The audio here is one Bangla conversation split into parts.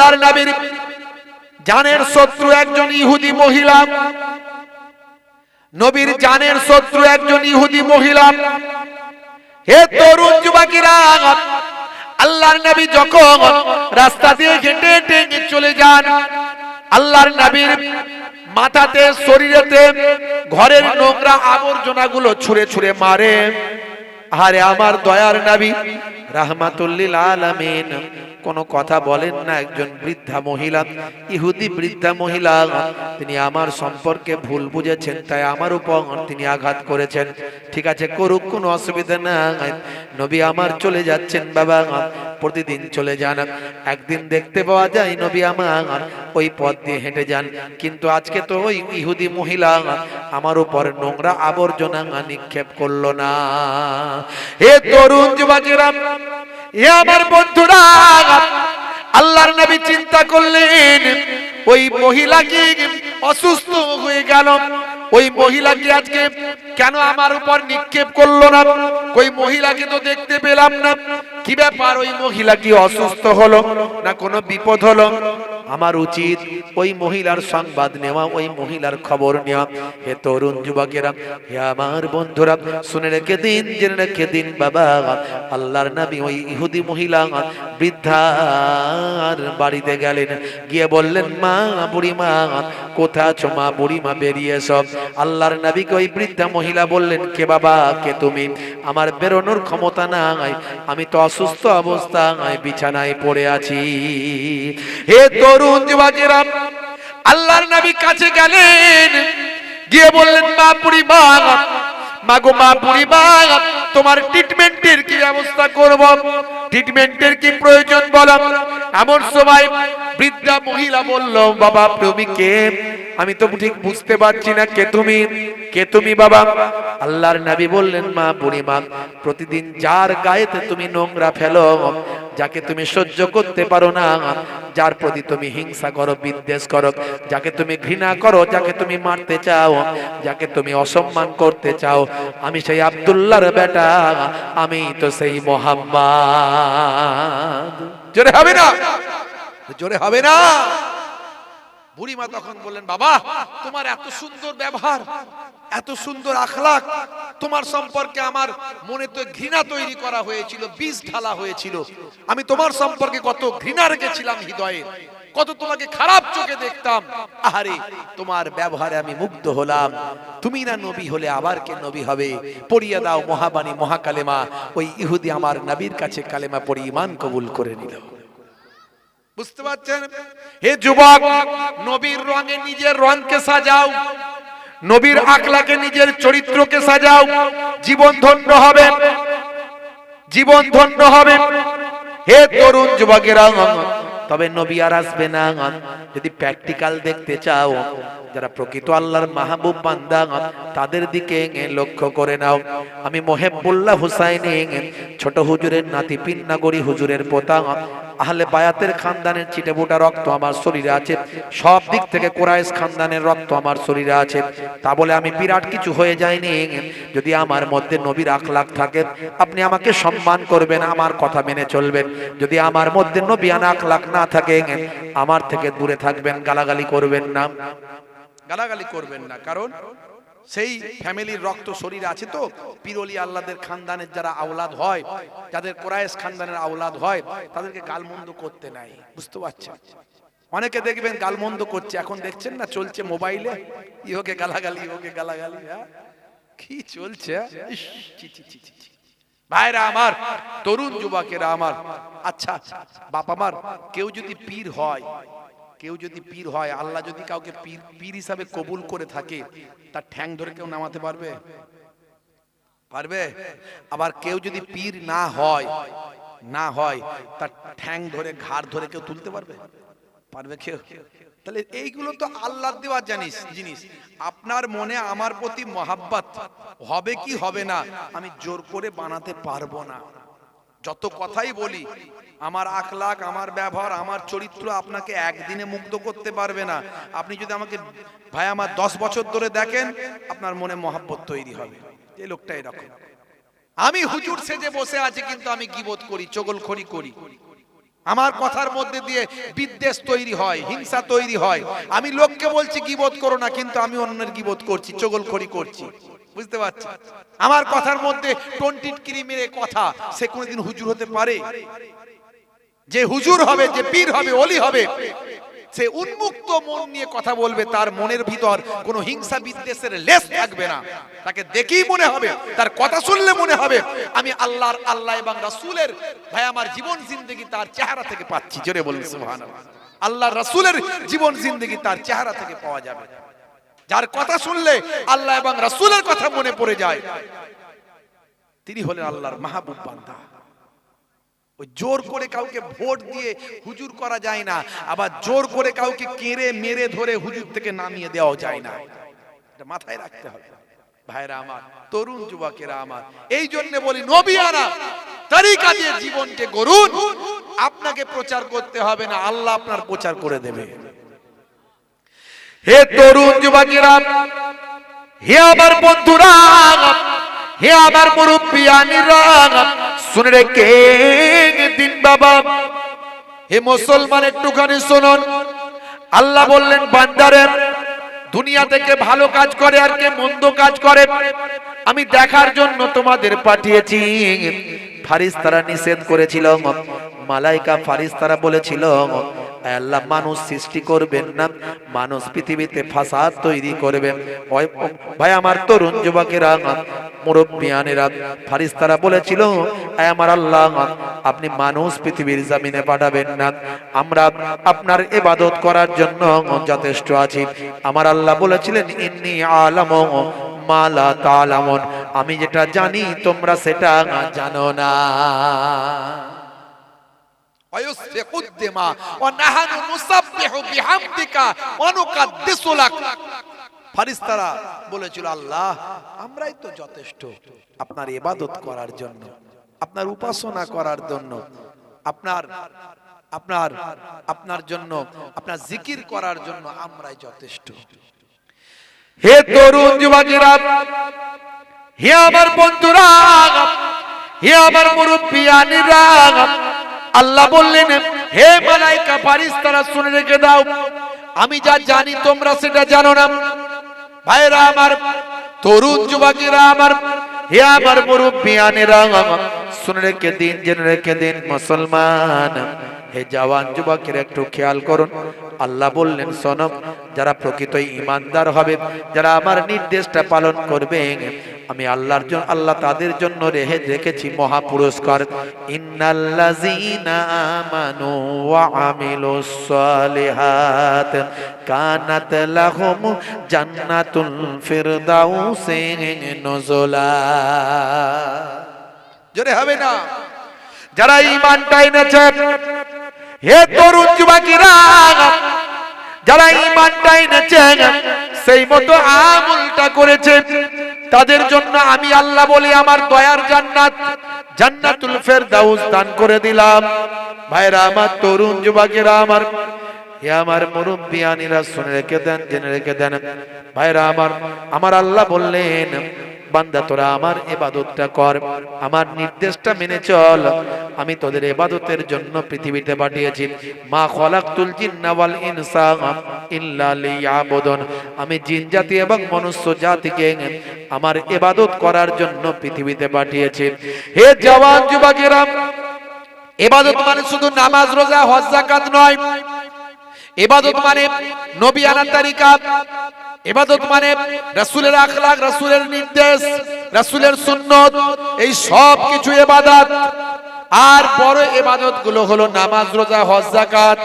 আল্লাহর নবীর জানের শত্রু একজন ইহুদি মহিলা, নবীর জানের শত্রু একজন ইহুদি মহিলা। হে তরুণ যুবকেরা, আল্লাহর নবী যখন রাস্তা দিয়ে হেঁটে হেঁটে চলে যান, আল্লাহর নবীর মাথাতে শরীরেতে ঘরের নোংরা আবর্জনাগুলো ছুঁড়ে ছুঁড়ে মারে। আরে আমার দয়ার নবী রাহমাতুল লিল আলামিন কোনো কথা বলেন না। একজন বৃদ্ধা মহিলা, ইহুদি বৃদ্ধা মহিলা, তিনি আমার সম্পর্কে ভুল বুঝেছেন, তাই আমার উপর তিনি আঘাত করেছেন। ঠিক আছে, করুক, কোনো অসুবিধা নাই। নবী আমার চলে যাচ্ছেন বাবা, প্রতিদিন চলে যান। একদিন দেখতে পাওয়া যায় নবী আমার ওই পথ দিয়ে হেঁটে যান, কিন্তু আজকে তো ওই ইহুদি মহিলা আমার উপর নোংরা আবর্জনা নিক্ষেপ করলো না। হে তরুণ যুবকেরা, এ আমার বন্ধুরা, আল্লাহর নবী চিন্তা করলেন ওই মহিলা কি অসুস্থ হয়ে গেল, ওই মহিলা কি আজকে কেন আমার উপর নিক্ষেপ করলো না? ওই মহিলাকে তো দেখতে পেলাম না, কি ব্যাপার? ওই মহিলা কি অসুস্থ হলো না কোনো বিপদ হলো? আমার উচিত ওই মহিলার সংবাদ নেওয়া, ওই মহিলার খবর নেওয়া। হে তরুণ যুবকেরা, হে আমার বন্ধুরা, শুনে রেখে দিন, জেনে রেখে দিন বাবা, আল্লাহর নবী ওই ইহুদি মহিলা বৃদ্ধার বাড়িতে গেলেন, গিয়ে বললেন, মা বুড়িমা কোথায় আছো? মা বুড়িমা বেরিয়ে সব। আল্লাহর নবীকে ওই বৃদ্ধা মহিলা বললেন, কে বাবা, কে তুমি? আমার বেরোনোর ক্ষমতা নাই, আমি তো অসুস্থ অবস্থায় বিছানায় পড়ে আছি। হে তরুণ যুবকেরা, আল্লাহর নবী কাছে গেলেন, গিয়ে বললেন, মা বুড়িমা, মাগো মা বুড়িমা, তোমার ট্রিটমেন্টের কি ব্যবস্থা করব? ট্রিটমেন্টের কি প্রয়োজন বলো? এমন সময় বৃদ্ধা মহিলা বলল, বাবা তুমি কে? আমি তো ঠিক বুঝতে পারছি না, কে তুমি? কে তুমি বাবা? আল্লাহর নবী বললেন, মা বুড়িমা, প্রতিদিন যার গায়েতে তুমি নোংরা ফেলো, যাকে তুমি সহ্য করতে পারো না, যার প্রতি তুমি হিংসা করো, বিদ্বেষ করো, যাকে তুমি ঘৃণা করো, যাকে তুমি মারতে চাও, যাকে তুমি অসম্মান করতে চাও, আমি সেই আব্দুল্লাহর বেটা, আমি তো সেই মুহাম্মদ। জোরে হবে না? জোরে হবে না? বুড়িমা তখন বললেন, বাবা তোমার এত সুন্দর ব্যবহার, এত সুন্দর আখলাক, তোমার সম্পর্কে আমার মনে তো ঘৃণা তৈরি করা হয়েছিল, বীজ ঢালা হয়েছিল। আমি তোমার সম্পর্কে কত ঘৃণা রেখেছিলাম হৃদয়ে, কত তোমাকে খারাপ চোখে দেখতাম। আহারে তোমার ব্যবহারে আমি মুগ্ধ হলাম। তুমি না নবী হলে আবার কে নবী হবে? পড়িয়ে দাও মহাবাণী মহাকালেমা। ওই ইহুদি আমার নবীর কাছে কালেমা পড়ে ঈমান কবুল করে নিল। বুঝতে পারছেন? হে যুবক, নবীর রঙে নিজের রঙকে সাজাও, নবীর আখলাকে নিজের চরিত্রকে সাজাও, জীবন ধন্য হবে, জীবন ধন্য হবে। হে তরুণ যুবকেরা, তবে নবী আর আসবে না। যদি প্র্যাকটিক্যাল দেখতে চাও, যারা প্রকৃত আল্লাহর মাহবুব বান্দা, তাদের দিকে লক্ষ্য করে নাও। আমি মুহিবুল্লাহ হুসাইনি, ছোট হুজুরের নাতি, পিন্নাগরি হুজুরের পোতা, আহলে বায়াতের খানদানের চিটেবোটা রক্ত আমার শরীরে আছে, সব দিক থেকে কুরাইশ খানদানের রক্ত আমার শরীরে আছে। তা বলে আমি বিরাট কিছু হয়ে যাইনি। যদি আমার মধ্যে নবীর আখলাক থাকে, আপনি আমাকে সম্মান করবেন, আমার কথা মেনে চলবেন। যদি আমার মধ্যে নবিয়ানা আখলাক না থাকে, আমার থেকে দূরে থাকবেন, গালাগালি করবেন না, গালাগালি করবেন না। কারণ সেই ফ্যামিলির রক্ত শরীরে আছে। তো পিরলি আল্লাহদের খানদানের যারা আওলাদ হয়, যাদের কুরাইশ খানদানের আওলাদ হয়, তাদেরকে গালমন্দ করতে নাই। বুঝতে পারছেন? অনেকে দেখবেন গালমন্দ করছে, এখন দেখছেন না চলছে মোবাইলে, ইহকে গালাগালি, ইহকে গালাগালি, কি চলছে। ভাইরা আমার, তরুণ যুবকেরা আমার, আচ্ছা বাপ আমার, কেউ যদি পীর হয়, কেউ যদি পীর হয়, আল্লাহ যদি কাউকে পীর হিসাবে কবুল করে থাকে, তার ঠ্যাং ধরে কেউ নামাতে পারবে? পারবে? আবার কেউ যদি পীর না হয়, না হয়, তার ঠ্যাং ধরে, ঘাড় ধরে কেউ তুলতে পারবে? পারবে কেউ? তাহলে এইগুলো তো আল্লাহর দেওয়া জিনিস। আপনার মনে আমার প্রতি মহাব্বত হবে কি হবে না, আমি জোর করে বানাতে পারবো না। যত কথাই বলি, আমার আখলাক, আমার ব্যবহার, আমার চরিত্র আপনাকে একদিনে মুগ্ধ করতে পারবে না। আপনি যদি আমাকে ভাই আমার 10 বছর ধরে দেখেন, আপনার মনে মহাব্বত তৈরি হবে, এই লোকটা এরকম। আমি হুজুর সেজে বসে আছি, কিন্তু আমি গীবত করি, চগলখড়ি করি, আমার কথার মধ্যে দিয়ে বিদ্বেষ তৈরি হয়, হিংসা তৈরি হয়। আমি লোককে বলছি গীবত করো না, কিন্তু আমি অন্যের গীবত করছি, চগলখড়ি করছি। বুঝতে পারছি? আমার কথার মধ্যে টন্টিটকিরি মেরে কথা, সে কোনোদিন হুজুর হতে পারে? যে হুজুর হবে, যে পীর হবে, ওলি হবে, সে উন্মুক্ত মন নিয়ে কথা বলবে। তার মনের ভিতর কোনো হিংসা বিদ্বেষের লেশ থাকবে না। তাকে দেখেই মনে হবে, তার কথা শুনলে মনে হবে আমি আল্লাহ এবং রাসূলের ভাই আমার জীবন জিন্দেগি তার চেহারা থেকে পাচ্ছি। জোরে বলুন সুবহানাল্লাহ। আল্লাহ রাসূলের জীবন জিন্দেগি তার চেহারা থেকে পাওয়া যাবে। যার কথা শুনলে আল্লাহ এবং রাসূলের কথা মনে পড়ে যায়, তিনি হলেন আল্লাহর মাহবুব বান্দা। ওই জোর করে কাউকে ভোট দিয়ে হুজুর করা যায় না, আবার জোর করে কাউকে কেড়ে মেরে ধরে হুজুর থেকে নামিয়ে দেওয়া যায় না। এটা মাথায় রাখতে হবে ভাইরা আমার, তরুণ যুবকেরা আমার। এই জন্য বলি নবিয়ানা তরিকা দিয়ে জীবনকে গড়ুন। আপনাকে প্রচার করতে হবে না, আল্লাহ আপনার প্রচার করে দেবে। হে তরুণ যুবকেরা, হে আমার বন্ধুরা, হে আমার মুরব্বিয়ানিরা, শুনে রেখে দিন বাবা। হে মুসলমান, একটুখানি শুনুন। আল্লাহ বললেন বান্দারে, দুনিয়া থেকে ভালো কাজ করে আর কে মন্দ কাজ করে আমি দেখার জন্য তোমাদের পাঠিয়েছি। ফারিস্তারা নিষেধ করেছিল, মালাইকা ফারিস্তারা বলেছিল আল্লাহ মানুষ সৃষ্টি করবেন না, মানুষ পৃথিবীতে ফাসাদ তৈরি করবে। ভাই আমার তরুণ যুবকেরা, মুরব্বিয়ানেরা, ফারিস্তারা বলেছিল আমার আল্লাহ আপনি মানুষ পৃথিবীর জমিনে পাঠাবেন না, আমরা আপনার ইবাদত করার জন্য যথেষ্ট আছি। আমার আল্লাহ বলেছিলেন ইন্নী আলামু মা লা তা'লামুন, আমি যেটা জানি তোমরা সেটা জানো না। ফারিস্তারা বলেছিল আল্লাহ আমরাই তো যথেষ্ট আপনার ইবাদত করার জন্য, আপনার উপাসনা করার জন্য, আপনার জন্য, আপনার জিকির করার জন্য আমরাই যথেষ্ট। হে তরুণ যুবকেরা, হে আমার বন্ধুরা, হে আমার মুরব্বিয়ানিরা, আল্লাহ বললেন হে মালাইকা ফারিস্তারা শুনে রেখে দাও, আমি যা জানি তোমরা সেটা জানো না। ভাইরা আমার, তরুণ যুবকেরা আমার, হে আমার মুরব্বিয়ানেরা, শুনে রেখে দিন, জেনে রেখে দিন মুসলমান। হে জওয়ান যুবকেরা একটু খেয়াল করুন। আল্লাহ বললেন শোনো, যারা প্রকৃতই ঈমানদার হবে, যারা আমার নির্দেশটা পালন করবে, আমি আল্লাহর জন্য, আল্লাহ তাদের জন্য রেখেছি মহা পুরস্কার। ইন্নাল্লাযীনা আমানু ওয়া আমিলুস সালিহাত কানাত লাহুম জান্নাতুল ফিরদাউসি নুজুলা। জোরে হবে না? যারা ঈমানটা এনেছে, হে তরুণ যুবকেরা, যারা ঈমানটা এনেছে সেই মতো আমলটা করেছে, তাদের জন্য আমি আল্লাহ বলি আমার দয়ার জান্নাত, জান্নাতুল ফেরদাউস দান করে দিলাম। ভাইরা আমার, তরুণ যুবকেরা আমার, হে আমার মুরব্বিয়ানিরা শুনে রেখে দেন, জেনে রেখে দেন। ভাইরা আমার, আমার আল্লাহ বললেন বান্দা তোরা আমার ইবাদতটা কর, আমার নির্দেশটা মেনে চল, আমি তোদের ইবাদতের জন্য পৃথিবীতে পাঠিয়েছি। মা খলাকতুল জিন্না ওয়াল ইনসা ইল্লা লিয়াবুদুন, আমি জিন জাতি এবং মনুষ্য জাতিকে আমার ইবাদত করার জন্য পৃথিবীতে পাঠিয়েছি। হে জওয়ান যুবকেরা, ইবাদত মানে শুধু নামাজ, রোজা, হজ, যাকাত নয়। ইবাদত মানে নবিয়ানা তরিকা, ইবাদত মানে রাসূলের আখলাক, রাসূলের নির্দেশ, রাসূলের সুন্নত, এই সব কিছু ইবাদত। আর বড় ইবাদত গুলো হলো নামাজ, রোজা, হজ, যাকাত।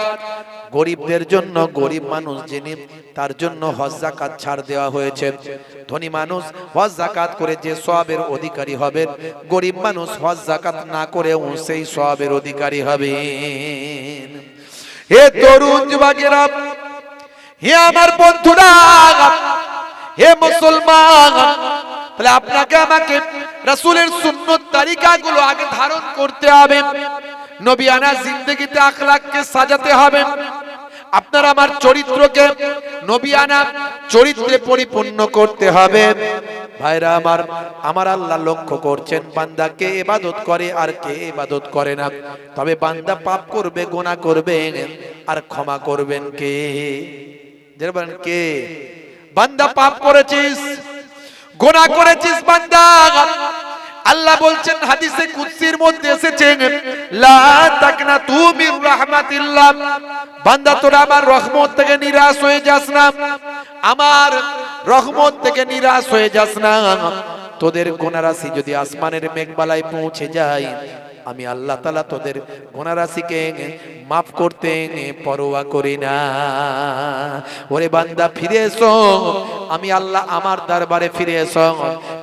গরিবদের জন্য, গরিব মানুষ যিনি, তার জন্য হজ যাকাত ছাড় দেওয়া হয়েছে। ধনী মানুষ হজ যাকাত করে যে সওয়াবের অধিকারী হবে, গরিব মানুষ হজ যাকাত না করেও সেই সওয়াবের অধিকারী হবে। হে তরুণ যুবকেরা, হে আমার বন্ধুরা, হে মুসলমান, তাহলে আপনাকে আমাকে রাসূলের সুন্নত তরিকাগুলো আগে ধারণ করতে হবে, নবিয়ানা জিন্দেগিতে আখলাককে সাজাতে হবে, আপনার আমার চরিত্রকে নবিয়ানা চরিত্রে পরিপূর্ণ করতে হবে। ভাইরা আমার, আমার আল্লাহ লক্ষ্য করছেন বান্দা কে ইবাদত করে আর কে ইবাদত করে না। তবে বান্দা পাপ করবে, গুনাহ করবে, আর ক্ষমা করবেন কে? যারা বলেন কে? বান্দা পাপ করেছিস, গুনাহ করেছিস বান্দা, আল্লাহ বলছেন হাদিসে কুদসির মধ্যে এসেছে, লা তাকনাতু মির রাহমাতিল্লাহ, বান্দা তোরা আমার রহমত থেকে নিরাশ হয়ে যাস না, আমার রহমত থেকে নিরাশ হয়ে যাস না। তোদের গুনাহ রাশি যদি আসমানের মেঘবালায় পৌঁছে যায়, আমি আল্লাহ তাআলা তোদের গুনাহ রাশিকে মাফ করতে পরোয়া করি না। ওরে বান্দা ফিরে এসো, আমি আল্লাহ আমার দরবারে ফিরে এসো।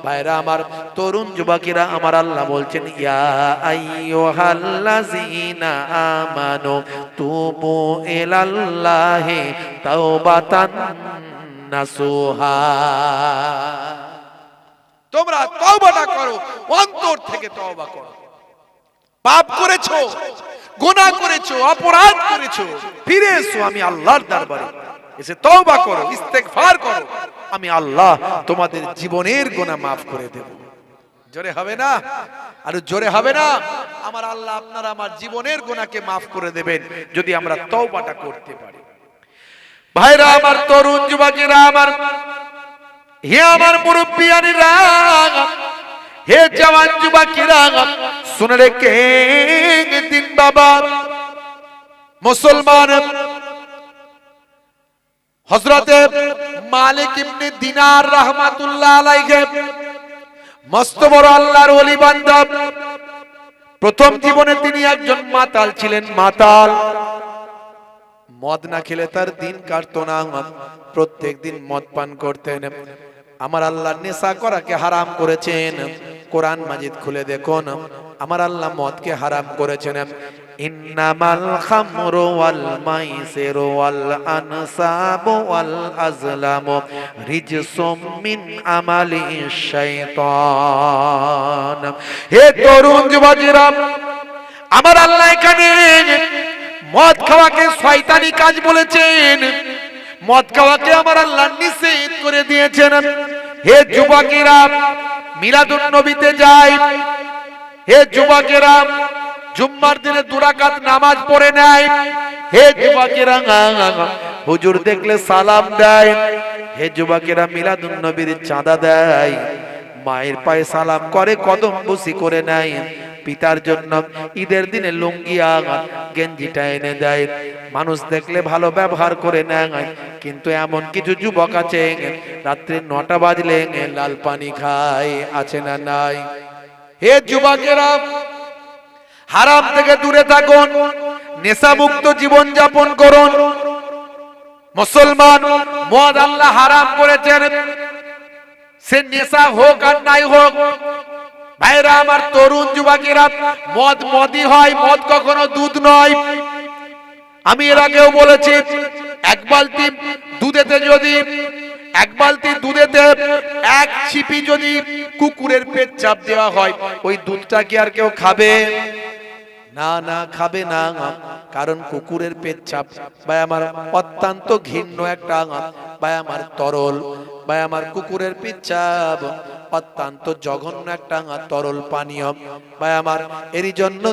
ভাইরা আমার, তরুণ যুবকেরা, আমার আল্লাহ বলছেন ইয়া আইয়ুহাল্লাযীনা আমানু তুবু ইলাল্লাহি তাওবাতান নাসুহা, তোমরা তওবাটা করো, অন্তর থেকে তওবা করো। পাপ করেছো, গুনাহ করেছো, অপরাধ করেছো, ফিরে এসো আমি আল্লাহর দরবারে, এসে তওবা করো, ইস্তেগফার করো, আমি আল্লাহ তোমাদের জীবনের গুনাহ মাফ করে দেব। জোরে হবে না? আর জোরে হবে না? আমার আল্লাহ আপনারা আমার জীবনের গুনাহকে মাফ করে দেবেন যদি আমরা তওবাটা করতে পারি। ভাইরা আমার, তরুণ যুবকেরা আমার, হে আমার মুরব্বিয়ানিরা, হে জওয়ান যুবকেরা, শুনে রেখে দিন বাবা, মুসলমান হযরতে মালিক ইবনে দিনার রাহমাতুল্লাহ আলাইহি, মস্ত বড় আল্লাহর ওলি বান্দা। প্রথম জীবনে তিনি একজন মাতাল ছিলেন, মাতাল। মদ না খেলে তার দিন কাটতো না, প্রত্যেক দিন মদ পান করতেন। আমার আল্লাহ নেশা করাকে হারাম করেছেন। কোরআন মাজিদ খুলে দেখুন, আমার আল্লাহ মদকে হারাম করেছেন। ইন্নামাল খামরু ওয়াল মাইসিরু ওয়াল আনসাবু ওয়াল আজলামু রিজসুম মিন আমালিশ শাইতান। হে তরুণ যুবকেরা, আমার আল্লাহ এখানে মদ খাওয়াকে শয়তানি কাজ বলেছেন, মদ খাওয়াকে আমার আল্লাহ নিষেধ করে দিয়েছেন। হে যুবকেরা, মিলাদুন নবীতে যায়, হে যুবকেরা, জুম্মার দিনে 2 রাকাত নামাজ পড়ে নেয়, হে যুবকেরা, হুজুর দেখলে সালাম দেয়, হে যুবকেরা, মিলাদুন নবীর চাঁদা দেয়, মায়ের পায়ে সালাম করে, কদম বুসি করে নেয়, পিতার জন্য ঈদের দিনে লুঙ্গি গেঞ্জিটা এনে দেয়, মানুষ দেখলে ভালো ব্যবহার করে নেয়। কিন্তু এমন কিছু যুবক আছে রাত্রি 9টা বাজলে লাল পানি খায়, আছে না নাই? হে যুবকেরা, হারাম থেকে দূরে থাকুন, নেশা মুক্ত জীবন যাপন করুন। মুসলমান, মদ আল্লাহ হারাম করেছেন, সে নেশা হোক আর নাই হোক। ভাইরা আমার, তরুণ যুবকেরা, মদ মদই হয়, মদ কখনো দুধ নয়। আমি এর আগেও বলেছি, এক বালতি দুধেতে যদি 1 ছিপি যদি কুকুরের পেট চাপ দেওয়া হয়, ওই দুধটা কি আর কেউ খাবে? না, না, খাবে না। কারণ কুকুরের পেট চাপ ভাই আমার অত্যন্ত ঘৃণ্য একটা, ভাই আমার তরল, ভাই আমার কুকুরের পেচ্ছাপ অত্যন্ত জঘন্য একটা তরল পানীয়। ভাই আমার, এরই জন্য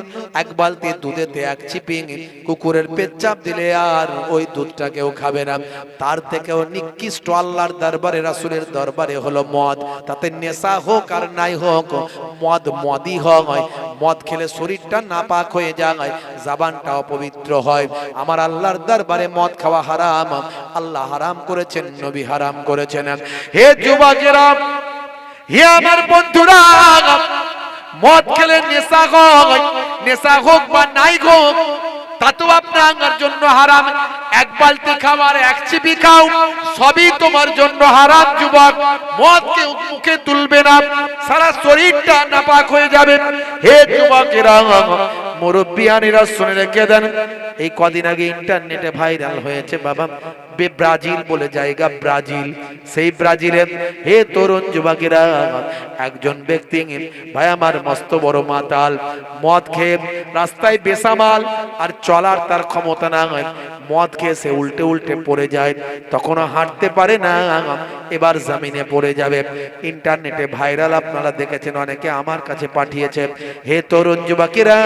1 বালতি দুধেতে 1 ছিপি কুকুরের পেচ্ছাপ দিলে আর ওই দুধটা কেউ খাবে না। তার থেকেও নিকৃষ্ট আল্লাহর দরবারে, রাসূলের দরবারে হলো মদ। তাতে নেশা হোক আর নাই হোক, মদ মদই হয়। মদ খেলে শরীরটা নাপাক হয়ে যায়, জবানটা অপবিত্র হয়। আমার আল্লাহর দরবারে মদ খাওয়া হারাম, আল্লাহ হারাম করেছেন, নবী হারাম করেছেন। হে যুবকেরা, হে আমার বন্ধুরা, মদ খেলে নেশা হয়, নেশা হোক বা নাই হোক, তা তো আপনার জন্য হারাম। 1 বালতি খাবার 1 ছিপি খাও, সবই তোমার জন্য হারাম। যুবক, মদকে মুখে তুলবে না, সারা শরীরটা নাপাক হয়ে যাবে। হে যুবকেরা, মুরব্বিয়ানিরা শুনে রেখে দেন, এই কদিন আগে ইন্টারনেটে ভাইরাল হয়েছে বাবা, ব্রাজিল বলে জায়গা, ব্রাজিল, সেই ব্রাজিলে হে তরুণ যুবকেরা একজন ব্যক্তি ভাই আমার মস্ত বড় মাতাল, মদ খেয়ে রাস্তায় বেসামাল, আর চলার তার ক্ষমতা না হয়, মদ খেয়ে সে উল্টে উল্টে পড়ে যায়, তখনও হাঁটতে পারে না, এবার জমিনে পড়ে যাবে। ইন্টারনেটে ভাইরাল আপনারা দেখেছেন, অনেকে আমার কাছে পাঠিয়েছে। হে তরুণ যুবকেরা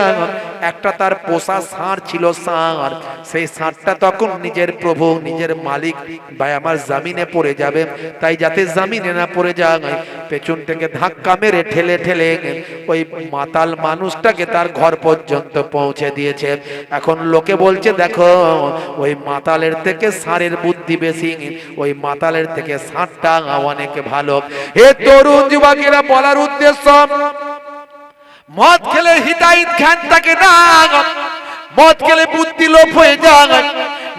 একটা তার পোষা ষাঁড় ছিল, ষাঁড়, সেই ষাঁড়টা তখন নিজের প্রভু নিজের মালিক ভাই আমার জমিনে পড়ে যাবে, তাই যাতে জমিনে না পড়ে যায় পেছন থেকে ধাক্কা মেরে ঠেলে ঠেলে ওই মাতাল মানুষটাকে তার ঘর পর্যন্ত পৌঁছে দিয়েছে। এখন লোকে বলছে দেখো ওই মাতালের থেকে ষাঁড়ের বুদ্ধি বেশি, ওই মাতালের থেকে ষাঁড়টা অনেক ভালো। হে তরুণ যুবকেরা বলার উদ্দেশ্য, মদ খেলে হিদায়াত জ্ঞান থাকে না, মদ খেলে বুদ্ধি লোপ হয়ে যায়।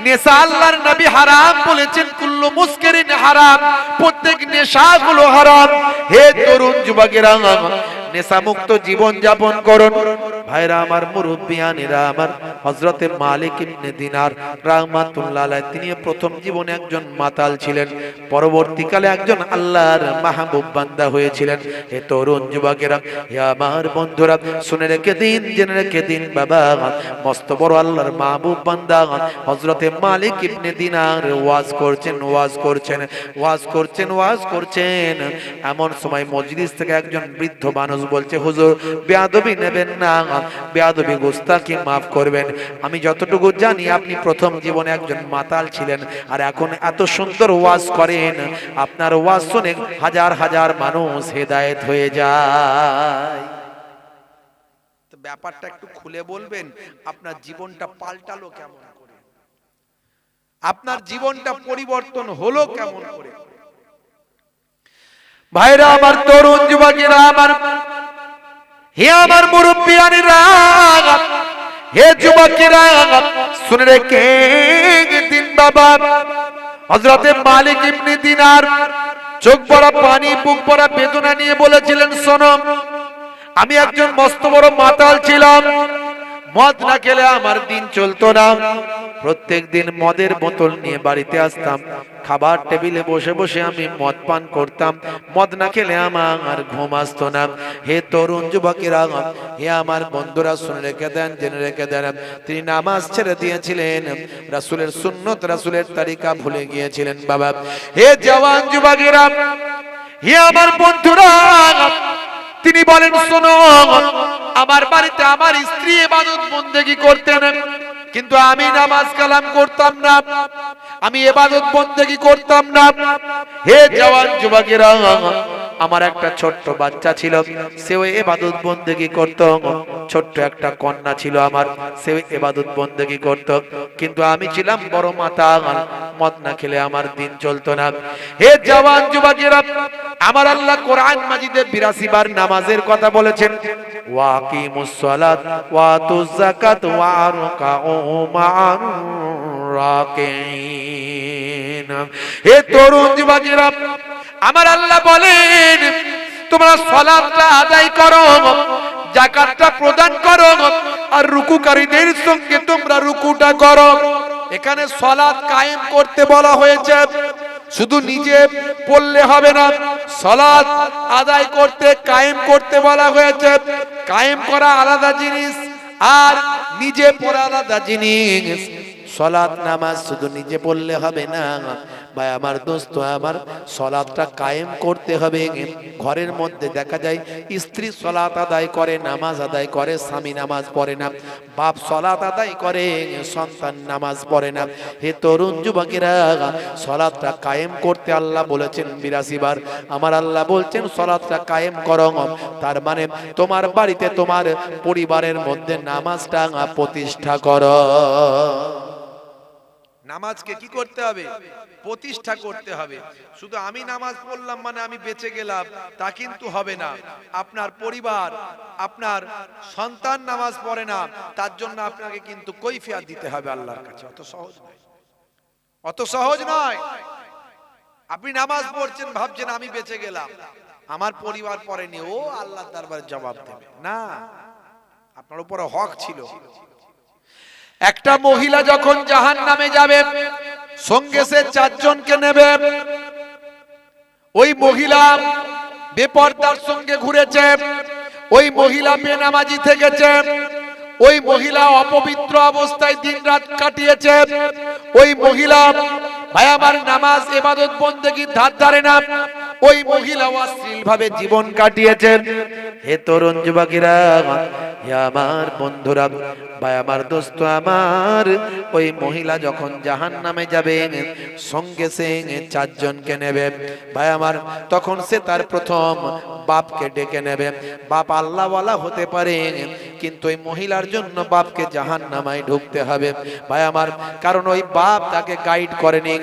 নেশা আল্লাহর নবী হারাম বলেছেন, কুল্লু মুস্কিরিন হারাম, প্রত্যেক নেশাগুলো হারাম। হে তরুণ যুবকেরা নেশা মুক্ত জীবন যাপন করুন। ভাইরা আমার, মুরব্বিয়ানেরা আমার, হযরতে মালিক ইবনে দিনার রাহমাতুল্লাহ আলাইহি তিনি প্রথম জীবনে একজন মাতাল ছিলেন, পরবর্তীকালে একজন আল্লাহর মাহবুব বান্দা হয়েছিলেন। হে তরুণ যুবকেরা, হে আমার বন্ধুরা, শুনে রেখে দিন, জেনে রেখে দিন বাবা, মস্ত বড় আল্লাহর মাহবুব বান্দা হযরতে মালিক ইবনে দিনার ওয়াজ করছেন, ওয়াজ করছেন, ওয়াজ করছেন, ওয়াজ করছেন। এমন সময় মজলিস থেকে একজন বৃদ্ধ মানুষ বলছে, হুজুর বেয়াদবি নেবেন না, বেয়াদবি গোস্তাকি মাফ করবেন, আমি যতটুকু জানি আপনি প্রথম জীবনে একজন মাতাল ছিলেন, আর এখন এত সুন্দর ওয়াজ করেন, আপনার ওয়াজ শুনে হাজার হাজার মানুষ হেদায়েত হয়ে যায়। তো ব্যাপারটা একটু খুলে বলবেন, আপনার জীবনটা পাল্টালো কেমন করে, আপনার জীবনটা পরিবর্তন হলো কেমন করে? ভাইরা আমার, তরুণ যুবকেরা আমার, হে আমার মুরব্বিয়ানেরা, হে যুবকেরা শুনে রেখে দিন বাবা, হযরতে মালিক ইবনে দিনার চোখ ভরা পানি, বুক ভরা বেদনা নিয়ে বলেছিলেন, শোনো, আমি একজন মস্ত বড় মাতাল ছিলাম, মদ না খেলে আমার দিন চলতো না, প্রত্যেক দিন মদের বোতল নিয়ে বাড়িতে আসতাম, খাবার টেবিলে বসে বসে আমি মদ পান করতাম, মদ না খেলে আমার ঘুম আসতো না। হে তরুণ যুবকেরা, হে আমার বন্ধুরা, শুনে রেখে দেন, জেনে রেখে দেন, তিনি নামাজ ছেড়ে দিয়েছিলেন, রাসূলের সুন্নত, রাসূলের তরিকা ভুলে গিয়েছিলেন বাবা। হে জওয়ান যুবকেরা, হে আমার বন্ধুরা, তিনি বলেন, শোনো, আমার বাড়িতে আমার স্ত্রী ইবাদত বন্দেগী করতেন, কিন্তু আমি নামাজ কালাম করতাম না, আমি ইবাদত বন্দেগী করতাম না। হে জওয়ান যুবকেরা, আমার একটা ছোট্ট বাচ্চা ছিল, সেও ইবাদত বন্দেগী করত, ছোট্ট একটা কন্যা ছিল আমার, সেও ইবাদত বন্দেগী করত, কিন্তু আমি ছিলাম বড় মাতাল, মদ না খেলে আমার দিন চলতো না। হে জওয়ান যুবকেরা, আমার আল্লাহ কোরআন মাজিদে ৮২ বার নামাজের কথা বলেছেন, ওয়াকিমুস সালাত ওয়াতুজ যাকাত ওয়ারকাউ মা'আর রাকিন। হে তরুণ যুবকেরা, আমার আল্লাহ বলেন, তোমরা সালাতটা আদায় করো, যাকাতটা প্রদান করো, আর রুকুকারীদের সঙ্গে তোমরা রুকুটা করো। এখানে সালাত কায়েম করতে বলা হয়েছে, শুধু নিজে পড়লে হবে না, সালাত আদায় করতে, কায়েম করতে বলা হয়েছে। কায়েম করা আলাদা জিনিস, আর নিজে পড়া আলাদা জিনিস। সালাত নামাজ শুধু নিজে পড়লে হবে না ভাই আমার, দোস্ত আমার, সালাতটা কায়েম করতে হবে। ঘরের মধ্যে দেখা যায় স্ত্রী সালাত আদায় করে, নামাজ আদায় করে, স্বামী নামাজ পড়ে না, বাপ সালাত আদায় করে, সন্তান নামাজ পড়ে না। হে তরুণ যুবকেরা, সালাতটা কায়েম করতে আল্লাহ বলেছেন ৮২ বার। আমার আল্লাহ বলছেন সালাতটা কায়েম করো, তার মানে তোমার বাড়িতে, তোমার পরিবারের মধ্যে নামাজটা প্রতিষ্ঠা করো। নামাজকে কি করতে হবে? প্রতিষ্ঠা করতে হবে। শুধু আমি নামাজ পড়লাম মানে আমি বেঁচে গেলাম, তা কিন্তু হবে না। আপনার পরিবার, আপনার সন্তান নামাজ পড়ে না, তার জন্য আপনাকে কিন্তু কৈফিয়ত দিতে হবে আল্লাহর কাছে। অত সহজ নয়, অত সহজ নয়। আপনি নামাজ পড়ছেন, ভাবছেন আমি বেঁচে গেলাম, আমার পরিবার পড়েনি, ও আল্লাহর দরবারে জবাব দেবে না। আপনার উপরে হক ছিল। একটা মহিলা যখন জাহান্নামে যাবে, সঙ্গে সে 4 জনকে নেবে। ওই মহিলা বেপরদার সঙ্গে ঘুরেছে, ওই মহিলা বেনামাজি থেকেছে, ওই মহিলা অপবিত্র অবস্থায় দিনরাত কাটিয়েছে, ওই মহিলা ভাই আমার নামাজ ইবাদত বন্দেগী ধার ধারে না, ওই মহিলা অশ্লীল ভাবে জীবন কাটিয়েছে। হে তরুণ যুবকেরা, হে আমার বন্ধুরা, ভাই আমার দোস্ত আমার, ওই মহিলা যখন জাহান্নামে যাবে সঙ্গে সে 4 জনকে নেবে। ভাই আমার তখন সে তার প্রথম বাপকে ডেকে নেবে। বাপ আল্লাহওয়ালা হতে পারে, কিন্তু ওই মহিলার জন্য বাপকে জাহান্নামায় ঢুকতে হবে ভাই আমার, কারণ ওই বাপ তাকে গাইড করেনি,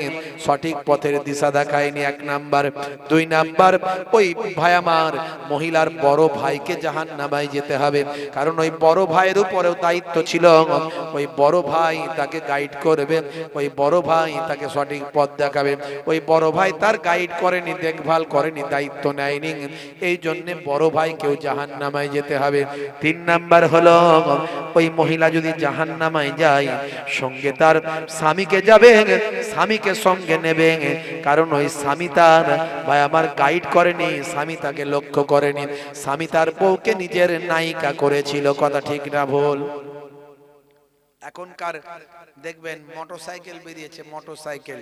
সঠিক পথের দিশা দেখায়নি, 1 নাম্বার। 2 নাম্বার, ওই ভাই আমার মহিলার বড় ভাইকে জাহান্নামায় যেতে হবে, কারণ ওই বড় ভাইয়ের উপরেও দায়িত্ব ছিল, ওই বড় ভাই তাকে গাইড করবে, ওই বড় ভাই তাকে সঠিক পথ দেখাবে। ওই বড় ভাই তার গাইড করেনি, দেখভাল করেনি, দায়িত্ব নেয়নি, এই জন্য বড় ভাইকেও জাহান্নামায় যেতে হবে। 3 নাম্বার হলো, ওই মহিলা যদি জাহান্নামায় যায় সঙ্গে তার স্বামীকে যাবে, স্বামীকে সঙ্গে নেবে, কারণ ওই স্বামী তার ভাই আমার গাইড করেনি, স্বামী তাকে লক্ষ্য করেনি, স্বামী তার বউকে নিজের নায়িকা করেছিল। কথা ঠিক না ভুল? এখনকার দেখবেন মোটরসাইকেল বেরিয়েছে, মোটরসাইকেল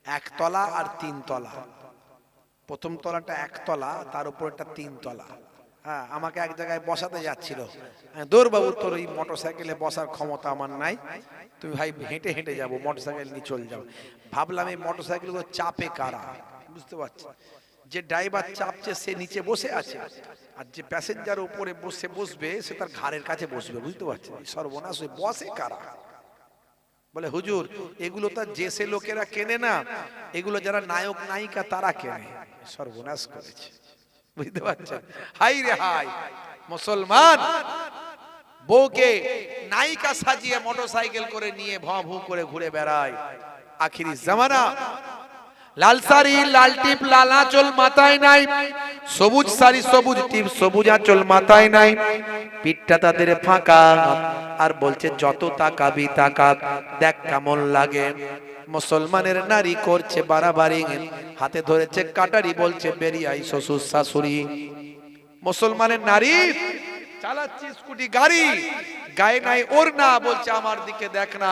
1 তলা আর 3 তলা। প্রথম তলাটা 1 তলা, তার উপরটা 3 তলা। হ্যাঁ, আমাকে এক জায়গায় বসাতে যাচ্ছিল, দৌড় বাবু তোর এই মোটরসাইকেলে বসার ক্ষমতা আমার নাই, তুমি ভাই হেঁটে হেঁটে যাবো, মোটরসাইকেল নিয়ে চলে যাবো। ভাবলাম এই মোটরসাইকেলগুলো চাপে কারা, বুঝতে পারছি, যে ড্রাইভার চাপছে সে নিচে বসে আছে, আর যে প্যাসেঞ্জার উপরে বসবে সে তার ঘাড়ের কাছে বসবে, বুঝতে পারছি। সর্বনাশ, বসে কারা? বলে হুজুর এগুলো তো যে সে লোকেরা কেনে না, এগুলো যারা নায়ক নায়িকা তারা কেনে। সর্বনাশ করেছে, বুঝতে পারছেন? হাই রে হাই, মুসলমান বউকে নায়িকা সাজিয়ে মোটরসাইকেল করে নিয়ে ভ ভু করে ঘুরে বেড়ায়। আখিরি জামানা, লাল শাড়ি লাল টিপ লাল আঁচল মাথায় নাই, সবুজ শাড়ি সবুজ টিপ সবুজ আঁচল মাথায় নাই, পিঠটা তাদের ফাঁকা, আর বলছে যত তাকাবি তাকা, দেখ কেমন লাগে। মুসলমানের নারী করছে বাড়াবাড়ি, হাতে ধরেছে কাটারি, বলছে বেরিয়ে আই শ্বশুর শাশুড়ি। মুসলমানের নারী চালাচ্ছে স্কুটি গাড়ি, গায়ে নাই ওড়না, বলছে আমার দিকে দেখ না,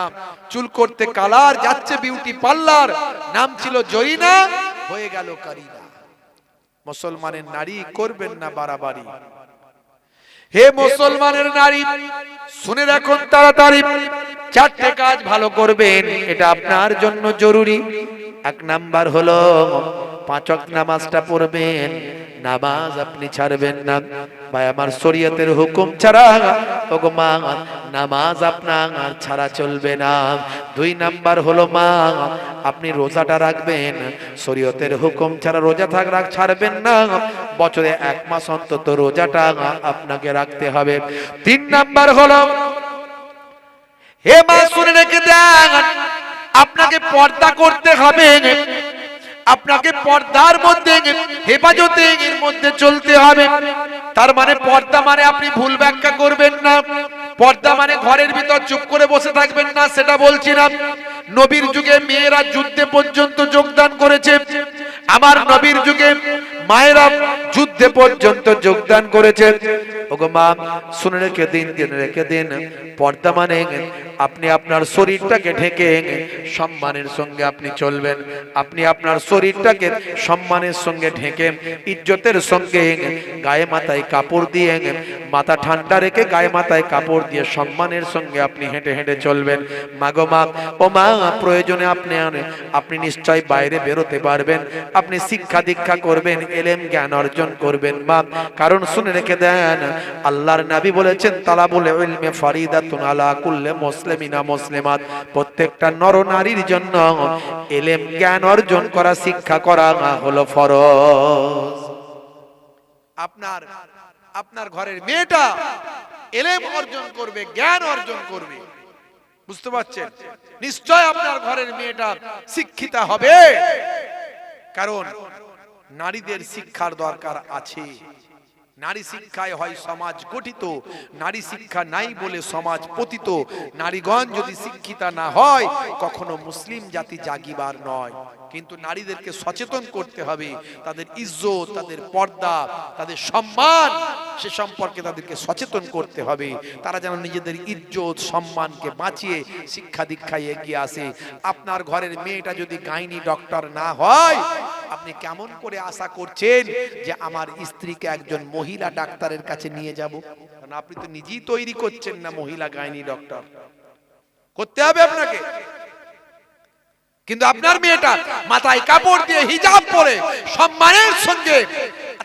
চুল করতে কালার, যাচ্ছে বিউটি পার্লার, নাম ছিল জরিনা, হয়ে গেল কারিনা। মুসলমানের নারী করবেন না বাড়াবাড়ি। হে মুসলমানের নারী শুনে রাখুন তাড়াতাড়ি, 4টে কাজ ভালো করবেন, এটা আপনার জন্য জরুরি। 1 নাম্বার হলো 5 ওয়াক্ত নামাজটা পড়বেন, নামাজ আপনি ছাড়বেন না ভাই আমার, শরীয়তের হুকুম ছাড়া ওগো মা নামাজ আপনার ছাড়া চলবে না। 2 নাম্বার হলো মা আপনি রোজাটা রাখবেন, শরীয়তের হুকুম ছাড়া রোজা ছাড়বেন না, বছরে 1 মাস অন্তত রোজাটা আপনাকে রাখতে হবে। 3 নাম্বার হলো, হে মা শুনে রেখে দেন, আপনাকে পর্দা করতে হবে, আপনাকে পর্দার মধ্যে হেফাজতের মধ্যে চলতে হবে। তার মানে পর্দা মানে আপনি ভুল ব্যাখ্যা করবেন না, পর্দা মানে ঘরের ভিতর চুপ করে বসে থাকবেন না, সেটা বলছি না। নবীর যুগে মেয়েরা যুদ্ধে পর্যন্ত যোগদান করেছে, আমার নবীর যুগে মায়েরা যুদ্ধে পর্যন্ত যোগদান করেছে। ওগো মা শুনে রেখে দিন, জেনে রেখে দিন, পর্দা মানে আপনি আপনার শরীরটাকে ঢেকে সম্মানের সঙ্গে আপনি চলবেন, আপনি আপনার শরীরটাকে সম্মানের সঙ্গে ঢেকে ইজ্জতের সঙ্গে গায়ে মাথায় কাপড় দিয়ে, মাথা ঠান্ডা রেখে গায়ে মাথায় কাপড় দিয়ে সম্মানের সঙ্গে আপনি হেঁটে হেঁটে চলবেন। মাগো মা, ও মা প্রয়োজনে আপনি নিশ্চয় বাইরে বেরোতে পারবেন, আপনি শিক্ষা দীক্ষা করবেন, এলেম জ্ঞান অর্জন করবেন মা, কারণ শুনে রেখে দেন আল্লাহর নবী বলেছেন তালাবুল ইলমি ফারিদাতুন আলা কুল্লি মুসলিমিনা মুসলিমাত, প্রত্যেকটা নর নারীর জন্য এলেম জ্ঞান অর্জন করা, শিক্ষা করা হলো ফরজ। আপনার ঘরের মেয়েটা এলেম অর্জন করবে, জ্ঞান অর্জন করবে, বুঝতে পারছেন? নিশ্চয় আপনার ঘরের মেয়েটা শিক্ষিতা হবে, কারণ নারীদের শিক্ষার দরকার আছে। নারী শিক্ষায় হয় সমাজ গঠিত, নারী শিক্ষা নাই বলে সমাজ পতিত। নারীগণ যদি শিক্ষিতা না হয় কখনো মুসলিম জাতি জাগিবার নয়। কিন্তু নারীদেরকে সচেতন করতে হবে, তাদের ইজ্জত, তাদের পর্দা, তাদের সম্মান, সে সম্পর্কে তাদেরকে সচেতন করতে হবে। তারা যেন নিজেদের ইজ্জত সম্মানকে বাঁচিয়ে শিক্ষা দীক্ষায় এগিয়ে আসে। আপনার ঘরের মেয়েটা যদি গাইনি ডক্টর না হয়, আপনি কেমন করে আশা করছেন যে আমার স্ত্রীকে একজন মহিলা ডাক্তারের কাছে নিয়ে যাব? কারণ আপনি তো নিজেই তৈরি করছেন না মহিলা গাইনি ডক্টর। করতে হবে আপনাকে। কিন্তু আপনার মেয়েটা মাথায় কাপড় দিয়ে হিজাব পরে সম্মানের সঙ্গে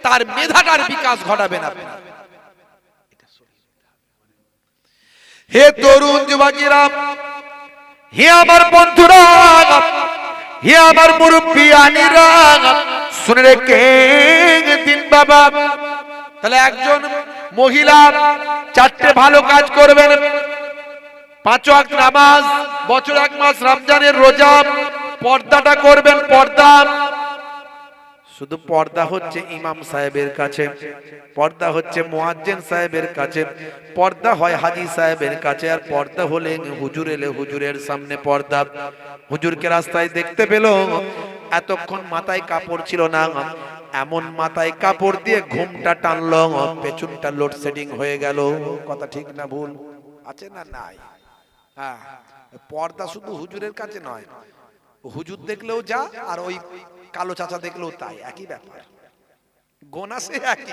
তার মেধাটার বিকাশ ঘটাবেন আপনি। হে তরুণ যুবকেরা, হে আমার বন্ধুরা, হে আমার মুরব্বিয়ানিরা, শুনে রেখেন দিন বাবা। তাহলে একজন মহিলা চারটে ভালো কাজ করবেন: 5 ওয়াক্ত নামাজ, বছর 1 মাস রমজানের রোজা, পর্দাটা করবেন। পর্দা শুধু পর্দা হচ্ছে ইমাম সাহেবের কাছে, পর্দা হচ্ছে মুয়াজ্জিন সাহেবের কাছে, পর্দা হয় হাজী সাহেবের কাছে, আর পর্দা হলে হুজুর এলে হুজুরের সামনে পর্দা। হুজুরকে রাস্তায় দেখতে পেল, এতক্ষণ মাথায় কাপড় ছিল না, এমন মাথায় কাপড় দিয়ে ঘুমটা টানলো, পেছনটা লোডশেডিং হয়ে গেল। কথা ঠিক না ভুল? আছে না নাই? হ্যাঁ, পর্দা শুধু হুজুরের কাছে নয়, হুজুর দেখলেও যা, আর ওই কালো চাচা দেখলেও তাই, একই ব্যাপার। গোনা সে একই,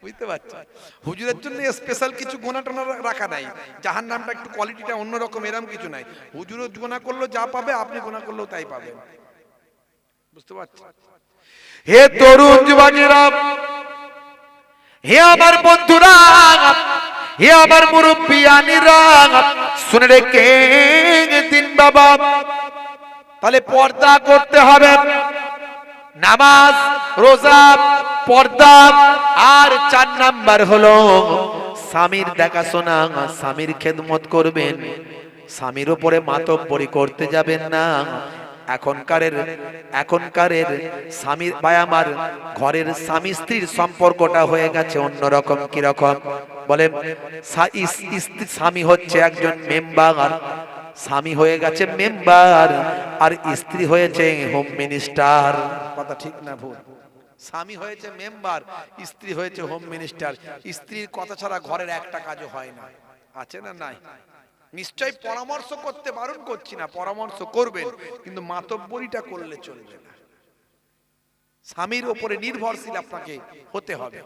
বুঝতে পারছেন? হুজুরের জন্য স্পেশাল কিছু গোনা টোনা রাখা নাই, জাহান্নামটা একটু কোয়ালিটিটা অন্যরকম, এরকম কিছু নাই। হুজুরও গোনা করলেও যা পাবে, আপনি গোনা করলেও তাই পাবেন, বুঝতে পারছেন? হে তরুণ যুবকেরা, হে আমার বন্ধুরা, হে আমার মুরব্বিয়ানিরা, শুনে রেখেন দিন বাবা। তাহলে পর্দা করতে হবে, নামাজ, রোজা, পর্দা। আর 4 নাম্বার হলো স্বামীর দেখাশোনা, স্বামীর খেদমত করবেন। স্বামীর উপরে মাতব্বরি করতে যাবেন না। এখনকারের স্বামীর ভাই আমার, ঘরের স্বামী স্ত্রীর সম্পর্কটা হয়ে গেছে অন্যরকম। কি রকম বলে? স্বামী হচ্ছে একজন মেম্বার, স্বামী হয়ে গেছে মেম্বার, আর স্ত্রী হয়েছে হোম মিনিস্টার। কথা ঠিক না ভুল? স্বামী হয়েছে মেম্বার, স্ত্রী হয়েছে হোম মিনিস্টার। স্ত্রীর কথা ছাড়া ঘরের একটা কাজও হয় না, আছে না নাই? নিশ্চয় পরামর্শ করতে বারণ করছি না, পরামর্শ করবেন, কিন্তু মাতব্বরিটা করলে চলবে না। স্বামীর উপরে নির্ভরশীল আপনাকে হতে হবে।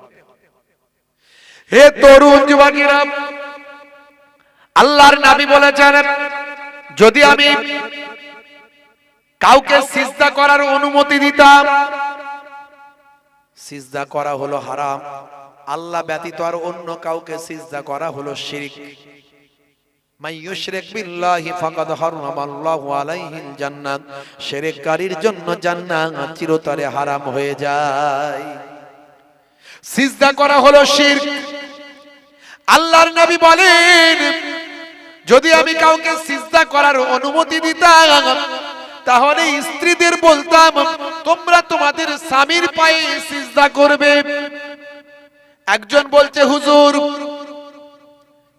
হে তরুণ যুবকেরা, আল্লাহর নবী বলেছেন, যদি আমি কাউকে সিজদা করার অনুমতি দিতাম, সিজদা করা হলো হারাম, আল্লাহ ব্যতীত আর অন্য কাউকে সিজদা করা হলো শিরক। মান ইউশরিক বিল্লাহি ফাকাদ হারামাল্লাহু আলাইহিল জান্নাত, শিরককারীর জন্য জান্নাত চিরতরে হারাম হয়ে যায়। সিজদা করা হলো শিরক। আল্লাহর নবী বলেন, যদি আমি কাউকে সিজদা করার অনুমতি দিতাম, তাহলে স্ত্রীদের বলতাম, তোমরা তোমাদের স্বামীর পায়ে সিজদা করবে। একজন বলছে, হুজুর,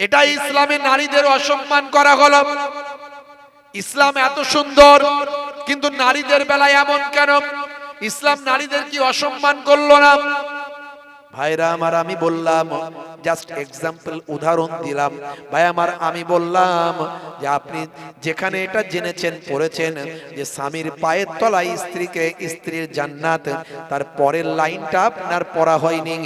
এটা ইসলামে নারীদের অসম্মান করা হলো। ইসলাম এত সুন্দর, কিন্তু নারীদের বেলায় এমন কেন? ইসলাম নারীদের কি অসম্মান করলো না? ভাইরা আমার, আমি বললাম, জাস্ট এক্সাম্পল, উদাহরণ দিলাম। ভাই আমার, আমি বললাম যে আপনি যেখানে এটা জেনেছেন, পড়েছেন যে স্বামীর পায়ের তলায় স্ত্রীকে, স্ত্রীর জান্নাত, তার পরের লাইনটা আপনার পড়া হয়নি।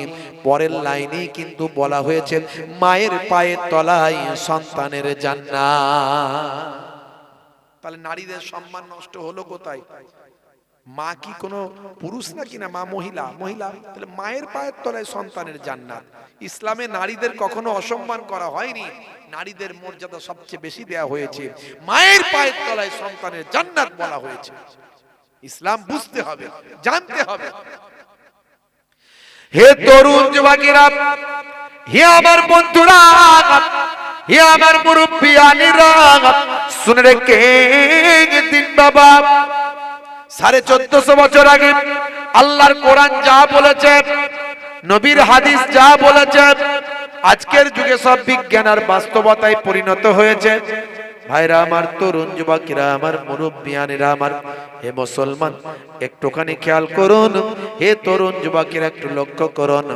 পরের লাইনেই কিন্তু বলা হয়েছে মায়ের পায়ের তলায় সন্তানের জান্নাত। তাহলে নারীদের সম্মান নষ্ট হলো কোথায়? মা কি কোনো পুরুষ নাকি? না, মা মহিলা। মহিলা, তাহলে মায়ের পায়ের তলায় সন্তানের জান্নাত। ইসলামে নারীদের কখনো অসম্মান করা হয়নি, নারীদের মর্যাদা সবচেয়ে বেশি দেয়া হয়েছে। মায়ের পায়ের তলায় সন্তানের জান্নাত বলা হয়েছে। ইসলাম বুঝতে হবে, জানতে হবে। হে তরুণ যুবকেরা, হে আমার বন্ধুরা, হে আমার মুরব্বিয়ানিরা, শুনে রেখেন দিন বাবা। 1450 বছর আগে আল্লাহর কোরআন যা বলেছে, নবীর হাদিস যা বলেছে আজকের যুগে সব বিজ্ঞান আর বাস্তবতায় পরিণত হয়েছে। ভাইরা আমার, তরুণ যুবকেরা আমার, মুরব্বিয়ানেরা আমার, হে মুসলমান একটুখানি খেয়াল করুন। হে তরুণ যুবকেরা একটু লক্ষ্য করুন।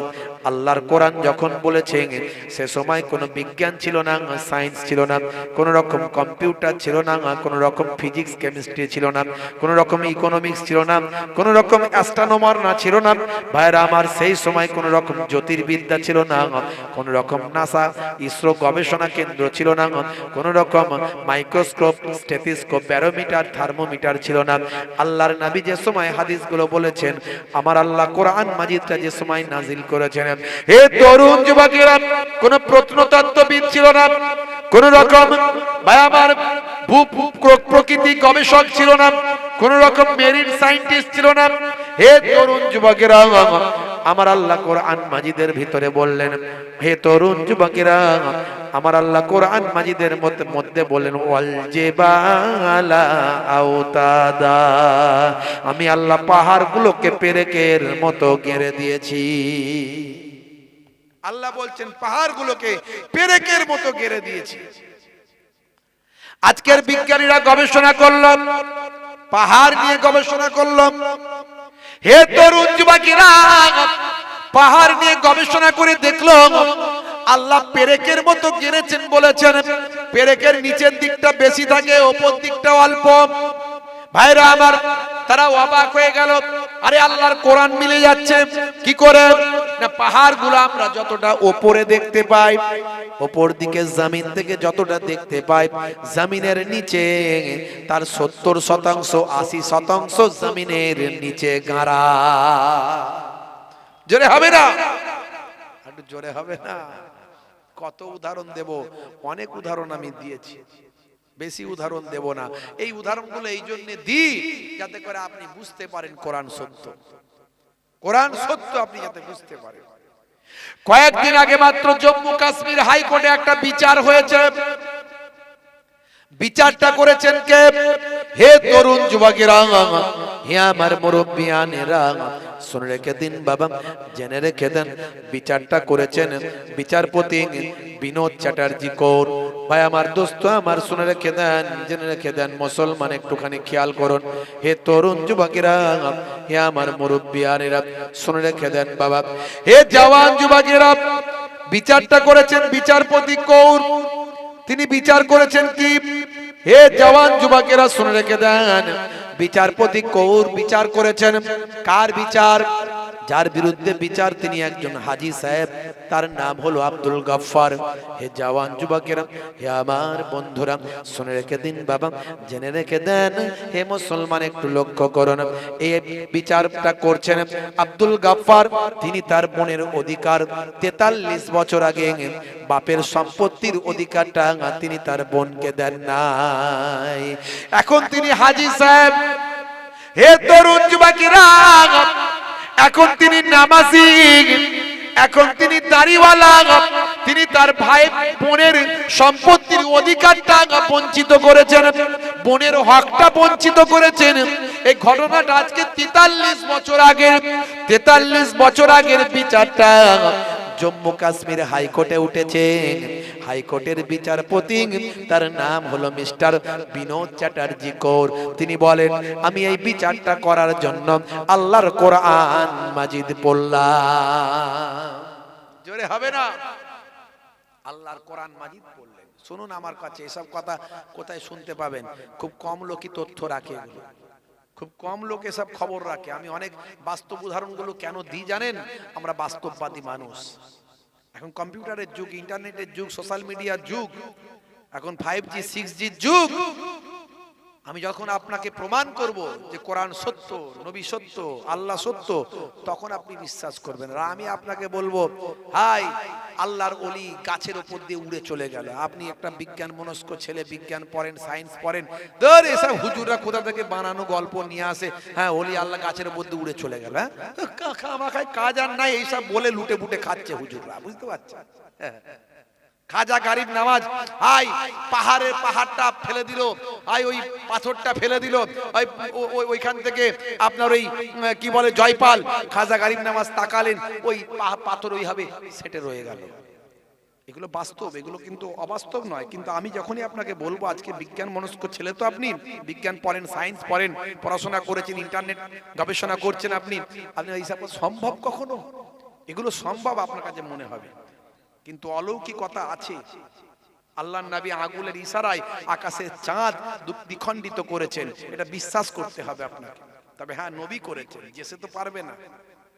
আল্লাহর কোরআন যখন বলেছেন সে সময় কোনো বিজ্ঞান ছিল না, সায়েন্স ছিল না, কোন রকম কম্পিউটার ছিল না, কোন রকম ফিজিক্স কেমিস্ট্রি ছিল না, কোন রকম ইকোনমিক্স ছিল না, কোন রকম অ্যাস্ট্রোনমার না ছিল না। ভাইরা আমার, সেই সময় কোন রকম জ্যোতির্বিদ্যা ছিল না, কোন রকম নাসা ইসরো গবেষণা কেন্দ্র ছিল না, কোন রকম মাইক্রোস্কোপ, স্টেথোস্কোপ, ব্যারোমিটার, থার্মোমিটার ছিল না। আল্লাহর নবী যে সময় হাদিসগুলো বলেছেন, আমার আল্লাহ কোরআন মাজিদটা যে সময় নাজিল করেছেন, হে তরুণ যুবকেরা, কোন প্রত্নতত্ত্ববিদ ছিল না, কোন রকম ভাই আমার প্রকৃতি গবেষক ছিল না, কোন রকম মেরিন সায়েন্টিস্ট ছিল না। হে তরুণ যুবকেরা, আমার আল্লাহ কোরআন মাজিদের ভিতরে বললেন, হে তরুণ যুবকেরা, আমার আল্লাহ কোরআন মাজিদের মধ্যে বললেন, ওয়াল জিবালা আওতাদা, আমি আল্লাহ পাহাড়গুলোকে পেরেকের মতো গেড়ে দিয়েছি। আল্লাহ বলছেন পাহাড়গুলোকে পেরেকের মতো গেড়ে দিয়েছি। আজকের বিজ্ঞানীরা গবেষণা করলাম, পাহাড় নিয়ে গবেষণা করলাম। হে তরুণ যুবকেরা, পাহাড় নিয়ে গবেষণা করে দেখলো আল্লাহ পেরেকের মতো গেড়েছেন। বলেছেন পেরেকের নিচের দিকটা বেশি থাকে, উপর দিকটা অল্প। ভাইরা আমার, তারা অবাক হয়ে গেল, আরে আল্লাহর কোরআন মিলে যাচ্ছে কি করে? না, পাহাড়গুলো আমরা যতটা উপরে দেখতে পাই, উপর দিকে জমিন থেকে যতটা দেখতে পাই, জমিনের নিচে তার 70%, 80% জমিনের নিচে গাঁড়া। জোরে হবে না? একটু জোরে হবে না? কত উদাহরণ দেব, অনেক উদাহরণ আমি দিয়েছি, বেশি উদাহরণ দেব না। এই উদাহরণগুলো এই জন্য দিই যাতে করে আপনি বুঝতে পারেন কোরআন সত্য, কোরআন সত্য আপনি যাতে বুঝতে পারেন। কয়েকদিন আগে মাত্র জম্মু কাশ্মীর হাইকোর্টে একটা বিচার হয়েছে। বিচারটা করেছেন কে? হে তরুণ যুবকেরা, হে আমার মুরব্বিয়ানেরা, শুনে রেখে দিন বাবা, জেনে রেখে দেন, বিচারটা করেছেন বিচারপতি বিনোদ চ্যাটার্জি কৌর। ভাই আমার, দোস্ত আমার, শুনে রেখে দেন, জেনে রেখে দেন, মুসলমান একটুখানি খেয়াল করুন। হে তরুণ যুবকেরা, হে আমার মুরব্বিয়ানেরা, শুনে রেখে দেন বাবা, হে জওয়ান যুবকেরা, বিচারটা করেছেন বিচারপতি কৌর। তিনি বিচার করেছেন কি? হে জওয়ান যুবকেরা, শুনে রেখে দেন, বিচারপতি কৌর বিচার করেছেন। কার বিচার? যার বিরুদ্ধে বিচার তিনি একজন হাজী সাহেব, তার নাম হলো আব্দুল গফফার। হে জওয়ান যুবকেরা, হে আমার বন্ধুরা, শুনে রেখে দিন বাবা, জেনে রেখে দেন, হে মুসলমান একটু লক্ষ্য করুন। এই বিচারটা করছেন আব্দুল গফফার। তিনি তার বোনের অধিকার 43 বছর আগে বাপের সম্পত্তির অধিকারটা তিনি তার বোনকে দেন নাই। এখন তিনি হাজী সাহেব। হে তরুণ যুবকেরা, এখন তিনি নামাজি, এখন তিনি দাড়িওয়ালা। তিনি তার ভাই বোনের সম্পত্তির অধিকারটা বঞ্চিত করেছেন, বোনের হকটা বঞ্চিত করেছেন। এই ঘটনাটা আজকে 43 বছর আগের, 43 বছর আগের বিচারটা জম্মু কাশ্মীর হাইকোর্টে উঠেছে। হাইকোর্টের বিচারপতি, তার নাম হলো মিস্টার বিনোদ চ্যাটার্জি কৌর। তিনি বলেন, আমি এই বিচারটা করার জন্য আল্লাহর কোরআন মাজিদ পড়লাম। জোরে হবে না? আল্লাহর কোরআন মাজিদ পড়লেন। শুনুন আমার কাছে, এসব কথা কোথায় শুনতে পাবেন? খুব কম লোকই তথ্য রাখে, খুব কম লোক এসব খবর রাখে। আমি অনেক বাস্তব উদাহরণগুলো কেন দিই জানেন? আমরা বাস্তববাদী মানুষ। এখন কম্পিউটারের যুগ, ইন্টারনেটের যুগ, সোশ্যাল মিডিয়ার যুগ, এখন 5G 6G যুগ। আমি যখন আপনাকে প্রমাণ করব যে কোরআন সত্য, নবী সত্য, আল্লাহ সত্য, তখন আপনি বিশ্বাস করবেন। আর আমি আপনাকে বলবো, হাই আল্লাহর ওলি গাছের উপর দিয়ে উড়ে চলে গেল। আপনি একটা বিজ্ঞান মনস্ক ছেলে, বিজ্ঞান পড়েন, সায়েন্স পড়েন, ধর এসব হুজুররা কোথা থেকে বানানো গল্প নিয়ে আসে। হ্যাঁ, ওলি আল্লাহ গাছের উপর দিয়ে উড়ে চলে গেল। হ্যাঁ, কাজ আর নাই, এইসব বলে লুটে পুটে খাচ্ছে হুজুররা, বুঝতে পারছেন? খাজা গরিব নওয়াজ আই পাহাড়টা ফেলে দিল, আই ওই পাথরটা ফেলে দিল, ওইখান থেকে আপনার ওই কি বলে জয়পাল, খাজা গরিব নওয়াজ তাকালেন, ওই পাথর ওইভাবে সেটে রয়ে গেল। এগুলো বাস্তব, এগুলো কিন্তু অবাস্তব নয়। কিন্তু আমি যখনই আপনাকে বলবো, আজকে বিজ্ঞান মনস্ক ছেলে তো আপনি, বিজ্ঞান পড়েন, সায়েন্স পড়েন, পড়াশোনা করেছেন, ইন্টারনেট গবেষণা করছেন, আপনি এই হিসাব সম্ভব কখনো? এগুলো সম্ভব আপনার কাছে মনে হবে, কিন্তু অলৌকিকতা আছে। আল্লাহর নবী আঙ্গুলের ইশারায় আকাশের চাঁদ দ্বিখণ্ডিত করেছেন, এটা বিশ্বাস করতে হবে আপনাকে। তবে হ্যাঁ, নবী করেছেন, যেসে তো পারবে না,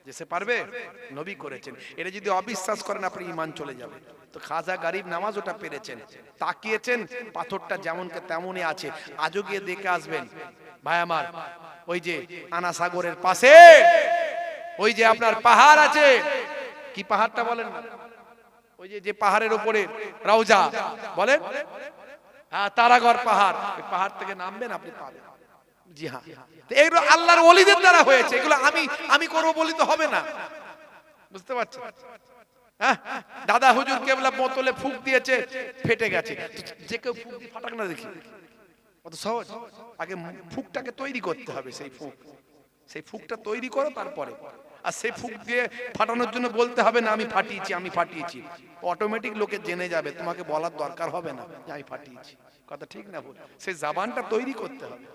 যেসে পারবে, নবী করেছেন। এটা যদি অবিশ্বাস করেন আপনি ঈমান চলে যাবে। তো খাজা গরিব নওয়াজ ওটা পেরেছেন, তাকিয়েছেন, পাথরটা যেমনকে তেমনই আছে। আজও গিয়ে দেখে আসবেন ভাই আমার, ওই যে আনা সাগরের পাশে ওই যে আপনার পাহাড় আছে, কি পাহাড়টা বলেন না, ওই যে পাহাড়ের উপরে রওজা বলেন, হ্যাঁ তারাগড় পাহাড়, ওই পাহাড় থেকে নামবেন আপনি পাবেন। জি হ্যাঁ, এগুলো আল্লাহর ওলিদের দ্বারা হয়েছে, এগুলো আমি করবো বলি তো হবে না, বুঝতে পারছেন? হ্যাঁ, দাদা হুজুর কেবলা বোতলে ফুক দিয়েছে, ফেটে গেছে, যে কেউ ফুক দিয়ে ফাটাক না দেখি, কত সহজ। আগে ফুকটাকে তৈরি করতে হবে, সেই ফুকটা তৈরি করো তারপরে। আর সেই ফুক দিয়ে ফাটানোর জন্য বলতে হবে না আমি ফাটিয়েছি, অটোমেটিক লোকে জেনে যাবে, তোমাকে বলার দরকার হবে না যে আমি ফাটিয়েছি। কথা ঠিক না ভুল? সেই জবানটা তৈরি করতে হবে,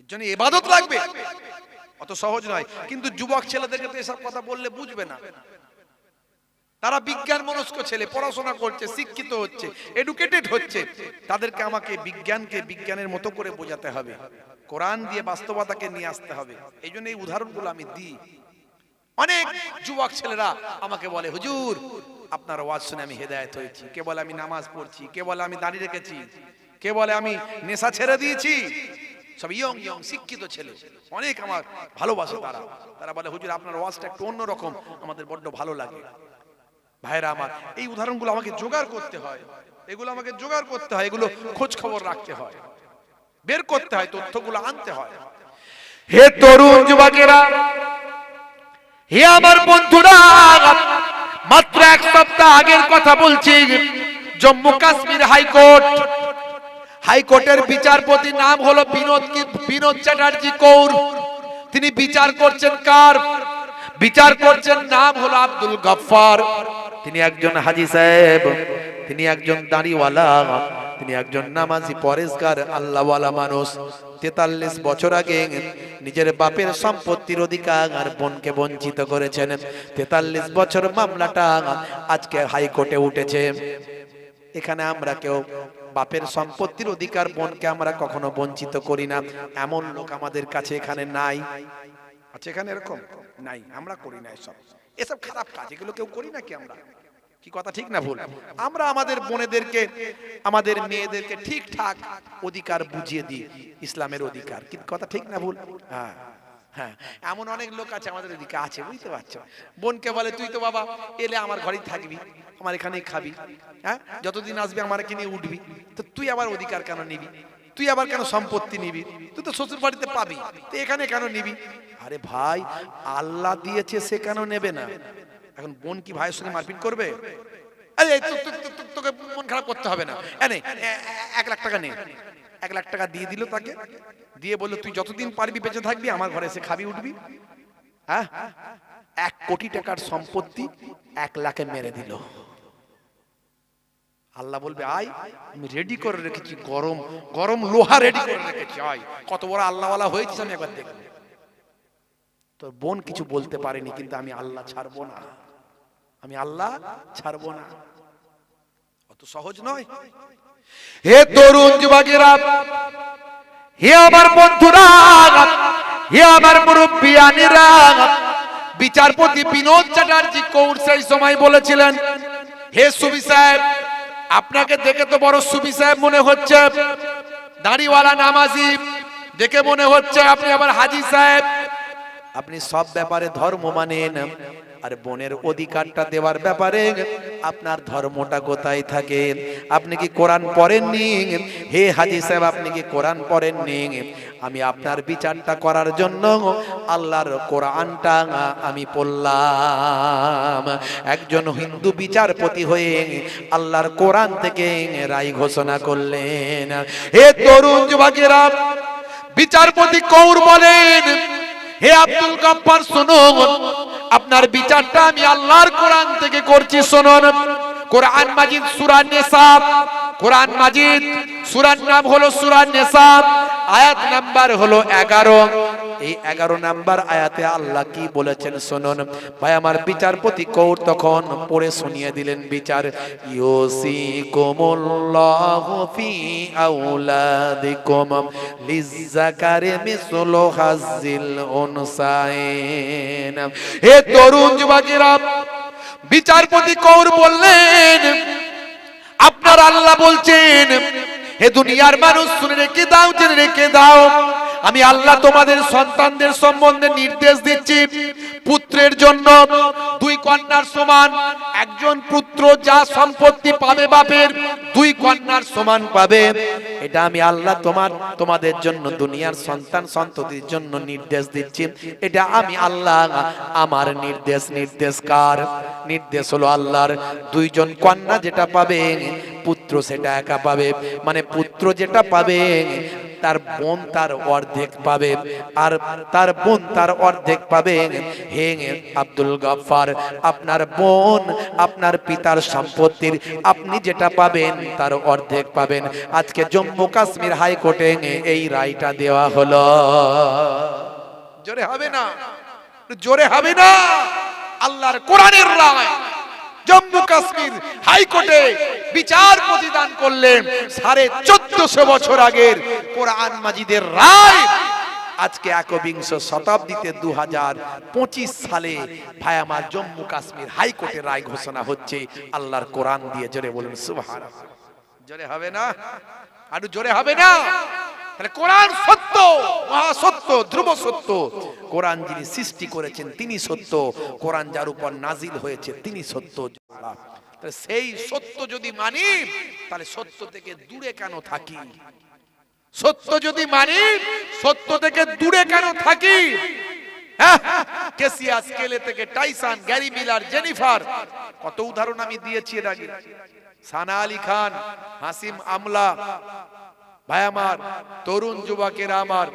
এর জন্য ইবাদত লাগবে, অত সহজ নয়। কিন্তু যুবক ছেলেদেরকে তো এসব কথা বললে বুঝবে না। তারা বিজ্ঞান মনস্ক ছেলে, পড়াশোনা করছে, শিক্ষিত হচ্ছে, এডুকেটেড হচ্ছে, তাদেরকে আমাকে বিজ্ঞানকে বিজ্ঞানের মতো করে বোঝাতে হবে, কোরআন দিয়ে বাস্তবতাকে নিয়ে আসতে হবে। এই জন্য এই উদাহরণগুলো আমি দিই। অনেক যুবক ছেলেরা আমাকে বলে, হুজুর আপনার ওয়াজ শুনে আমি হেদায়েত হয়েছি, কে বলে আমি নামাজ পড়ছি, কে বলে আমি দাঁড়িয়ে রেখেছি, কে বলে আমি নেশা ছেড়ে দিয়েছি। সব ইয়ং শিক্ষিত ছেলে, অনেক আমার ভালোবাসে তারা বলে, হুজুর আপনার ওয়াজটা একটু অন্যরকম, আমাদের বড্ড ভালো লাগে। ভাইরা আমার, এই উদাহরণগুলো আমাকে জোগাড় করতে হয়, এগুলো খোঁজ খবর রাখতে হয়, বের করতে হয়, তথ্যগুলো আনতে হয়। হে তরুণ যুবকেরা, হে আমার বন্ধুরা, মাত্র এক সপ্তাহ আগের কথা বলছি, জম্মু কাশ্মীর হাইকোর্টের বিচারপতির নাম হলো বিনোদ চ্যাটার্জি কৌর। তিনি বিচার করছেন কার? বিচার করছেন নাম হলো আব্দুল গফফার। তিনি একজন হাজী সাহেব, তিনি একজন দাড়িওয়ালা, তিনি একজন নামাজি পরেশগার আল্লাহওয়ালা মানুষ। 43 বছর আগে নিজের বাপের সম্পত্তির অধিকার বোনকে বঞ্চিত করেছেন। 43 বছর মামলাটা আজকে হাইকোর্টে উঠেছে। এখানে আমরা কেউ বাপের সম্পত্তির অধিকার বোনকে আমরা কখনো বঞ্চিত করি না, এমন লোক আমাদের কাছে এখানে নাই। আচ্ছা, এখানে এরকম নাই, আমরা করি না এসব খারাপ কাজ, এগুলো কেউ করি না কি আমরা? কি কথা ঠিক না ভুল? আমরা আমাদের বোনেদেরকে, আমাদের মেয়েদেরকে ঠিকঠাক অধিকার বুঝিয়ে দিই, ইসলামের অধিকার। কি কথা ঠিক না ভুল? হ্যাঁ হ্যাঁ, এমন অনেক লোক আছে আমাদের এদিকে আছে, বুঝতে পারছো? বোনকে বলে, তুই তো বাবা এলে আমার ঘরেই থাকবি, আমার এখানেই খাবি, হ্যাঁ যতদিন আসবি আমার এখানে উঠবি, তো তুই আবার অধিকার কেন নিবি? তুই আবার কেন সম্পত্তি নিবি? তুই তো শ্বশুর বাড়িতে পাবি, তো এখানে কেন নিবি? আরে ভাই, আল্লাহ দিয়েছে, সে কেন নেবে না? এখন বোন কি ভাইয়ের সঙ্গে মারপিট করবে? আরে তোকে মন খারাপ করতে হবে না, 1 লাখ টাকা নে। 1 লাখ টাকা দিয়ে দিল তাকে, দিয়ে বললো তুই যতদিন পারবি বেঁচে থাকবি, আমার ঘরে এসে খাবি উঠবি। হ্যাঁ, 1 কোটি টাকার সম্পত্তি 1 লাখে মেরে দিল। আল্লাহ বলবে, আয় আমি রেডি করে রেখেছি, গরম গরম লোহা রেডি করে রেখেছি, আয়। কত বড় আল্লাহওয়ালা হয়েছিস আমি একবার দেখব। তোর বোন কিছু বলতে পারেনি, কিন্তু আমি আল্লাহ ছাড়বো না, আমি আল্লাহ ছাড়বো না। অত সহজ নয়। হে তরুণ যুবকেরা, হে আমার বন্ধুরা, হে আমার মুরব্বিয়ানেরা, বিচারপতি বিনোদ চ্যাটার্জি কৌর সেই সময় বলেছিলেন, হে সুবি সাহেব, আপনাকে দেখে তো বড় সুবি সাহেব মনে হচ্ছে, দাড়িওয়ালা নামাজি, দেখে মনে হচ্ছে আপনি আবার হাজী সাহেব, আপনি সব ব্যাপারে ধর্ম মানেন, আর বোনের অধিকারটা দেওয়ার ব্যাপারে আপনার ধর্মটা কোথায় থাকে? আপনি কি কোরআন পড়েননি? হে হাজী সাহেব, আপনি কি কোরআন পড়েননি? আমি আপনার বিচারটা করার জন্য আল্লাহর কোরআনটা আমি পড়লাম। একজন হিন্দু বিচারপতি হয়ে আল্লাহর কোরআন থেকে রায় ঘোষণা করলেন। হে তরুণ যুবকেরা, বিচারপতি কৌর বলেন, হে আব্দুল গফফার শুনুন, আপনার বিচারটা আমি আল্লাহর কোরআন থেকে করছি, শুনুন। কোরআন মাজিদ সূরা নিসা, কোরআন মাজিদ সূরার নাম হলো সূরা নিসা, আয়াত নাম্বার হলো 11। এই 11 নাম্বার আয়াতে আল্লাহ কি বলেছেন শুনুন। ভাই আমার বিচারপতি কৌর তখন পড়ে শুনিয়ে দিলেন বিচার। ইউসিকুমুল্লাহু ফি আওলাদিকুম লিজ্জাকারি মিসলু হাজ্জিল উনসাইন। হে তরুণ যুবকেরা, বিচারপতি কৌর বললেন, আপনার আল্লাহ বলছেন, হে দুনিয়ার মানুষ শুনে রেখে দাও, জেনে রেখে দাও, আমি আল্লাহ তোমাদের সন্তানদের সম্বন্ধে নির্দেশ দিচ্ছি, পুত্রের জন্য 2 কন্যার সমান। একজন পুত্র যা সম্পত্তি পাবে বাপের, 2 কন্যার সমান পাবে। এটা আমি আল্লাহ তোমাদের জন্য, দুনিয়ার সন্তান সন্ততির জন্য নির্দেশ দিচ্ছি। এটা আমি আল্লাহ, আমার নির্দেশ। নির্দেশ কার? নির্দেশ হলো আল্লাহর। 2 জন কন্যা যেটা পাবে, পুত্র সেটা একা পাবে। মানে পুত্র যেটা পাবে, তার বোন তার অর্ধেক পাবে, আর তার বোন তার অর্ধেক পাবে। হে আব্দুল গফফার, আপনার বোন আপনার পিতার সম্পত্তির আপনি যেটা পাবেন তার অর্ধেক পাবেন। আজকে জম্মু কাশ্মীর হাইকোর্টে এই রায়টা দেওয়া হলো। জোরে হবে না? জোরে হবে না? আল্লাহর কোরআনের রায় জম্মু কাশ্মীর হাইকোর্টে বিচার প্রতিদান করলেন 1450 বছর আগের কোরআন মাজিদের রায়। আজকে 21 শতাব্দীতে 2025 সালে ভাই আমার জম্মু কাশ্মীর হাইকোর্টের রায় ঘোষণা হচ্ছে আল্লাহর কোরআন দিয়ে। জোরে বলুন সুবহানাল্লাহ। জোরে হবে না? আর জোরে হবে না? তাহলে কোরআন সত্য, মহা সত্য, ধ্রুব সত্য। কোরআন যিনি সৃষ্টি করেছেন তিনি সত্য, কোরআন যার উপর নাজিল হয়েছে তিনি সত্য। তাহলে সেই সত্য যদি মানি, তাহলে সত্য থেকে দূরে কেন থাকি? সত্য যদি মানি, সত্য থেকে দূরে কেন থাকি? কেসিয়াস কেলে থেকে টাইসন, গ্যারি মিলার, জেনিফার, কত উদাহরণ আমি দিয়েছি এর আগে। সানা আলী খান, হাসিম আমলা, ভাই আমার তরুণ যুবকেরা, আমার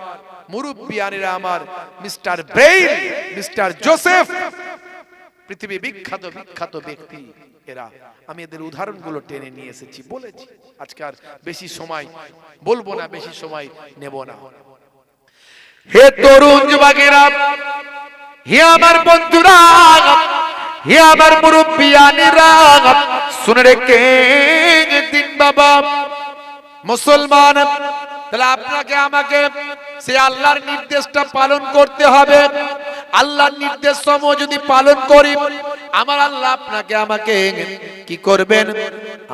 মুরব্বিয়ানেরা, আমার মিস্টার ব্রেইন, মিস্টার জোসেফ, পৃথিবী বিখ্যাত বিখ্যাত ব্যক্তি এরা। আমি এদের উদাহরণগুলো টেনে নিয়ে এসেছি, বলেছি। আজকে আর বেশি সময় বলবো না, বেশি সময় নেব না। হে তরুণ যুবকেরা, হে আমার বন্ধুরা, হে আমার মুরব্বিয়ানেরা, শুনে রেখে দিন বাবা মুসলমান। তাহলে আপনাকে আমাকে সেই আল্লাহর নির্দেশটা পালন করতে হবে। আল্লাহর নির্দেশ সমূহ যদি পালন করি, আমার আল্লাহ আপনাকে আমাকে কি করবেন?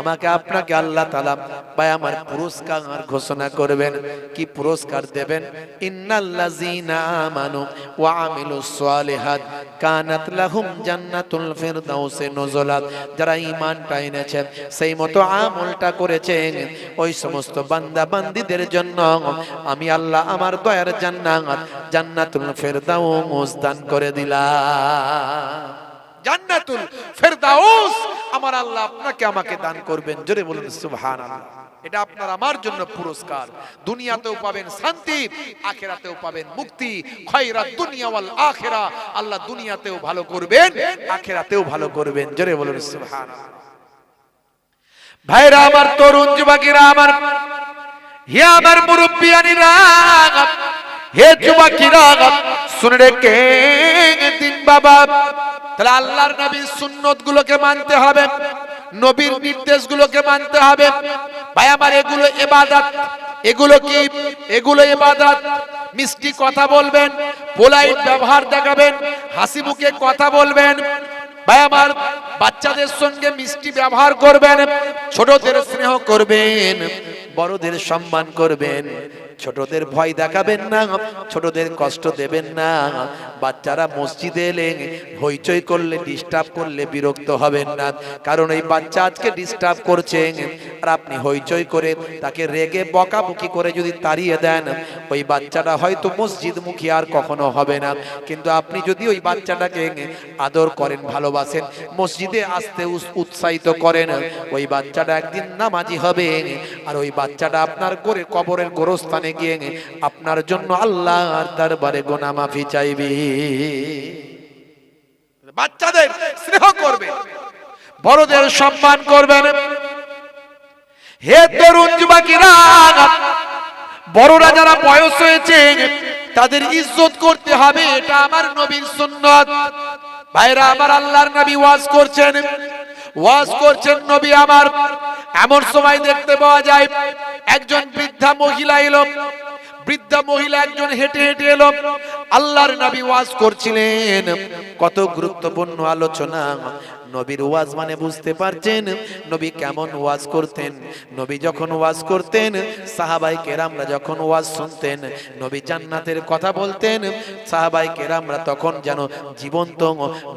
আমাকে আপনাকে আল্লাহ তাআলা ভাই আমার পুরস্কার ঘোষণা করবেন। কি পুরস্কার দেবেন? ইন্নাল্লাযীনা আমানু ওয়া আমিলুস সালিহাত কানাত লাহুম জান্নাতুল ফিরদাউসি নুজুলা। যারা ঈমানটা এনেছেন, সেই মতো আমলটা করেছেন, ওই সমস্ত বান্দা বান্দীদের জন্য আমি আল্লাহ আমার দয়ার জান্নাত, জান্নাতুল ফিরদাউস দান করে দিলাম। জান্নাতুল ফেরদাউস আমার আল্লাহ আপনাকে আমাকে দান করবেন। জোরে বলুন সুবহানাল্লাহ। এটা আপনার আমার জন্য পুরস্কার। দুনিয়াতেও পাবেন শান্তি, আখিরাতেও পাবেন মুক্তি। খায়রাত দুনিয়া ওয়াল আখিরা। আল্লাহ দুনিয়াতেও ভালো করবেন, আখিরাতেও ভালো করবেন। জোরে বলুন সুবহানাল্লাহ। ভাইরা আমার, তরুণ যুবকেরা আমার, হে আমার মুরব্বিয়ানিরা, হে যুবকেরা, শুনে রেখে দিন বাবা। তাহলে আল্লাহর নবীর সুন্নত গুলোকে মানতে হবে, নবীর নির্দেশ গুলোকে মানতে হবে। ভাই আমার, এগুলো ইবাদত। এগুলো কি? এগুলো ইবাদত। মিষ্টি কথা বলবেন, পোলাইট ব্যবহার দেখাবেন, হাসি মুখে কথা বলবেন। ভাই আমার, বাচ্চাদের সঙ্গে মিষ্টি ব্যবহার করবেন, ছোটদের স্নেহ করবেন, বড়দের সম্মান করবেন। ছোটদের ভয় দেখাবেন না, ছোটদের কষ্ট দেবেন না। বাচ্চারা মসজিদে এলে হইচই করলে, ডিস্টার্ব করলে বিরক্ত হবেন না, কারণ এই বাচ্চা আজকে ডিস্টার্ব করছে, আর আপনি হইচই করে তাকে রেগে বকাবকি করে যদি তাড়িয়ে দেন, ওই বাচ্চাটা হয়তো মসজিদমুখী আর কখনো হবে না। কিন্তু আপনি যদি ওই বাচ্চাটাকে আদর করেন, ভালোবাসেন, মসজিদে আসতে উৎসাহিত করেন, ওই বাচ্চাটা একদিন নামাজি হবে, আর ওই বাচ্চাটা আপনার করে কবরের গোরস্থানে গিয়ে আপনার জন্য আল্লাহর দরবারে গুনাহ মাফি চাইবে। বাচ্চাদের স্নেহ করবেন, বড়দের সম্মান করবেন। হে তরুণ যুবকেরা, বড়রা যারা বয়স হয়েছে তাদের ইজ্জত করতে হবে, এটা আমার নবীর সুন্নাত। ভাইরা আমার, আল্লাহর নবী ওয়াজ করছেন নবী আমার। এমন সময় দেখতে পাওয়া যায় একজন বৃদ্ধা মহিলা এলো, বৃদ্ধা মহিলা একজন হেঁটে হেঁটে এলো, আল্লাহর নবী ওয়াজ করছিলেন। কত গুরুত্বপূর্ণ আলোচনা। নবীর ওয়াজ মানে বুঝতে পারছেন নবী কেমন ওয়াজ করতেন। নবী যখন ওয়াজ করতেন, সাহাবায়ে কেরামরা যখন ওয়াজ শুনতেন, নবী জান্নাতের কথা বলতেন, সাহাবায়ে কেরামরা তখন যেন জীবন্ত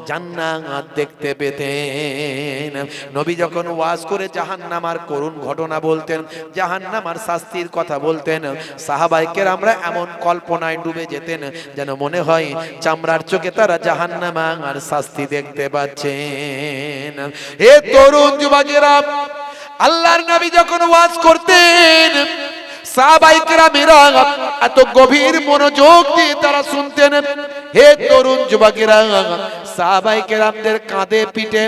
জান্নাত দেখতে পেতেন। নবী যখন ওয়াজ করে জাহান্নামার করুণ ঘটনা বলতেন, জাহান্নামার শাস্তির কথা বলতেন, সাহাবায়ে কেরামরা এমন কল্পনায় ডুবে যেতেন যেন মনে হয় চামড়ার চোখে তারা জাহান্নামার শাস্তি দেখতে পাচ্ছেন। হে তরুণ যুবকেরা, আল্লাহর নবী যখন ওয়াজ করতেন, সাহাবায়ে কেরামেরা এত গভীর মনোযোগ দিয়ে তারা শুনতেন। হে তরুণ যুবকেরা, সাহাবায়ে কেরামদের কাঁধে পিঠে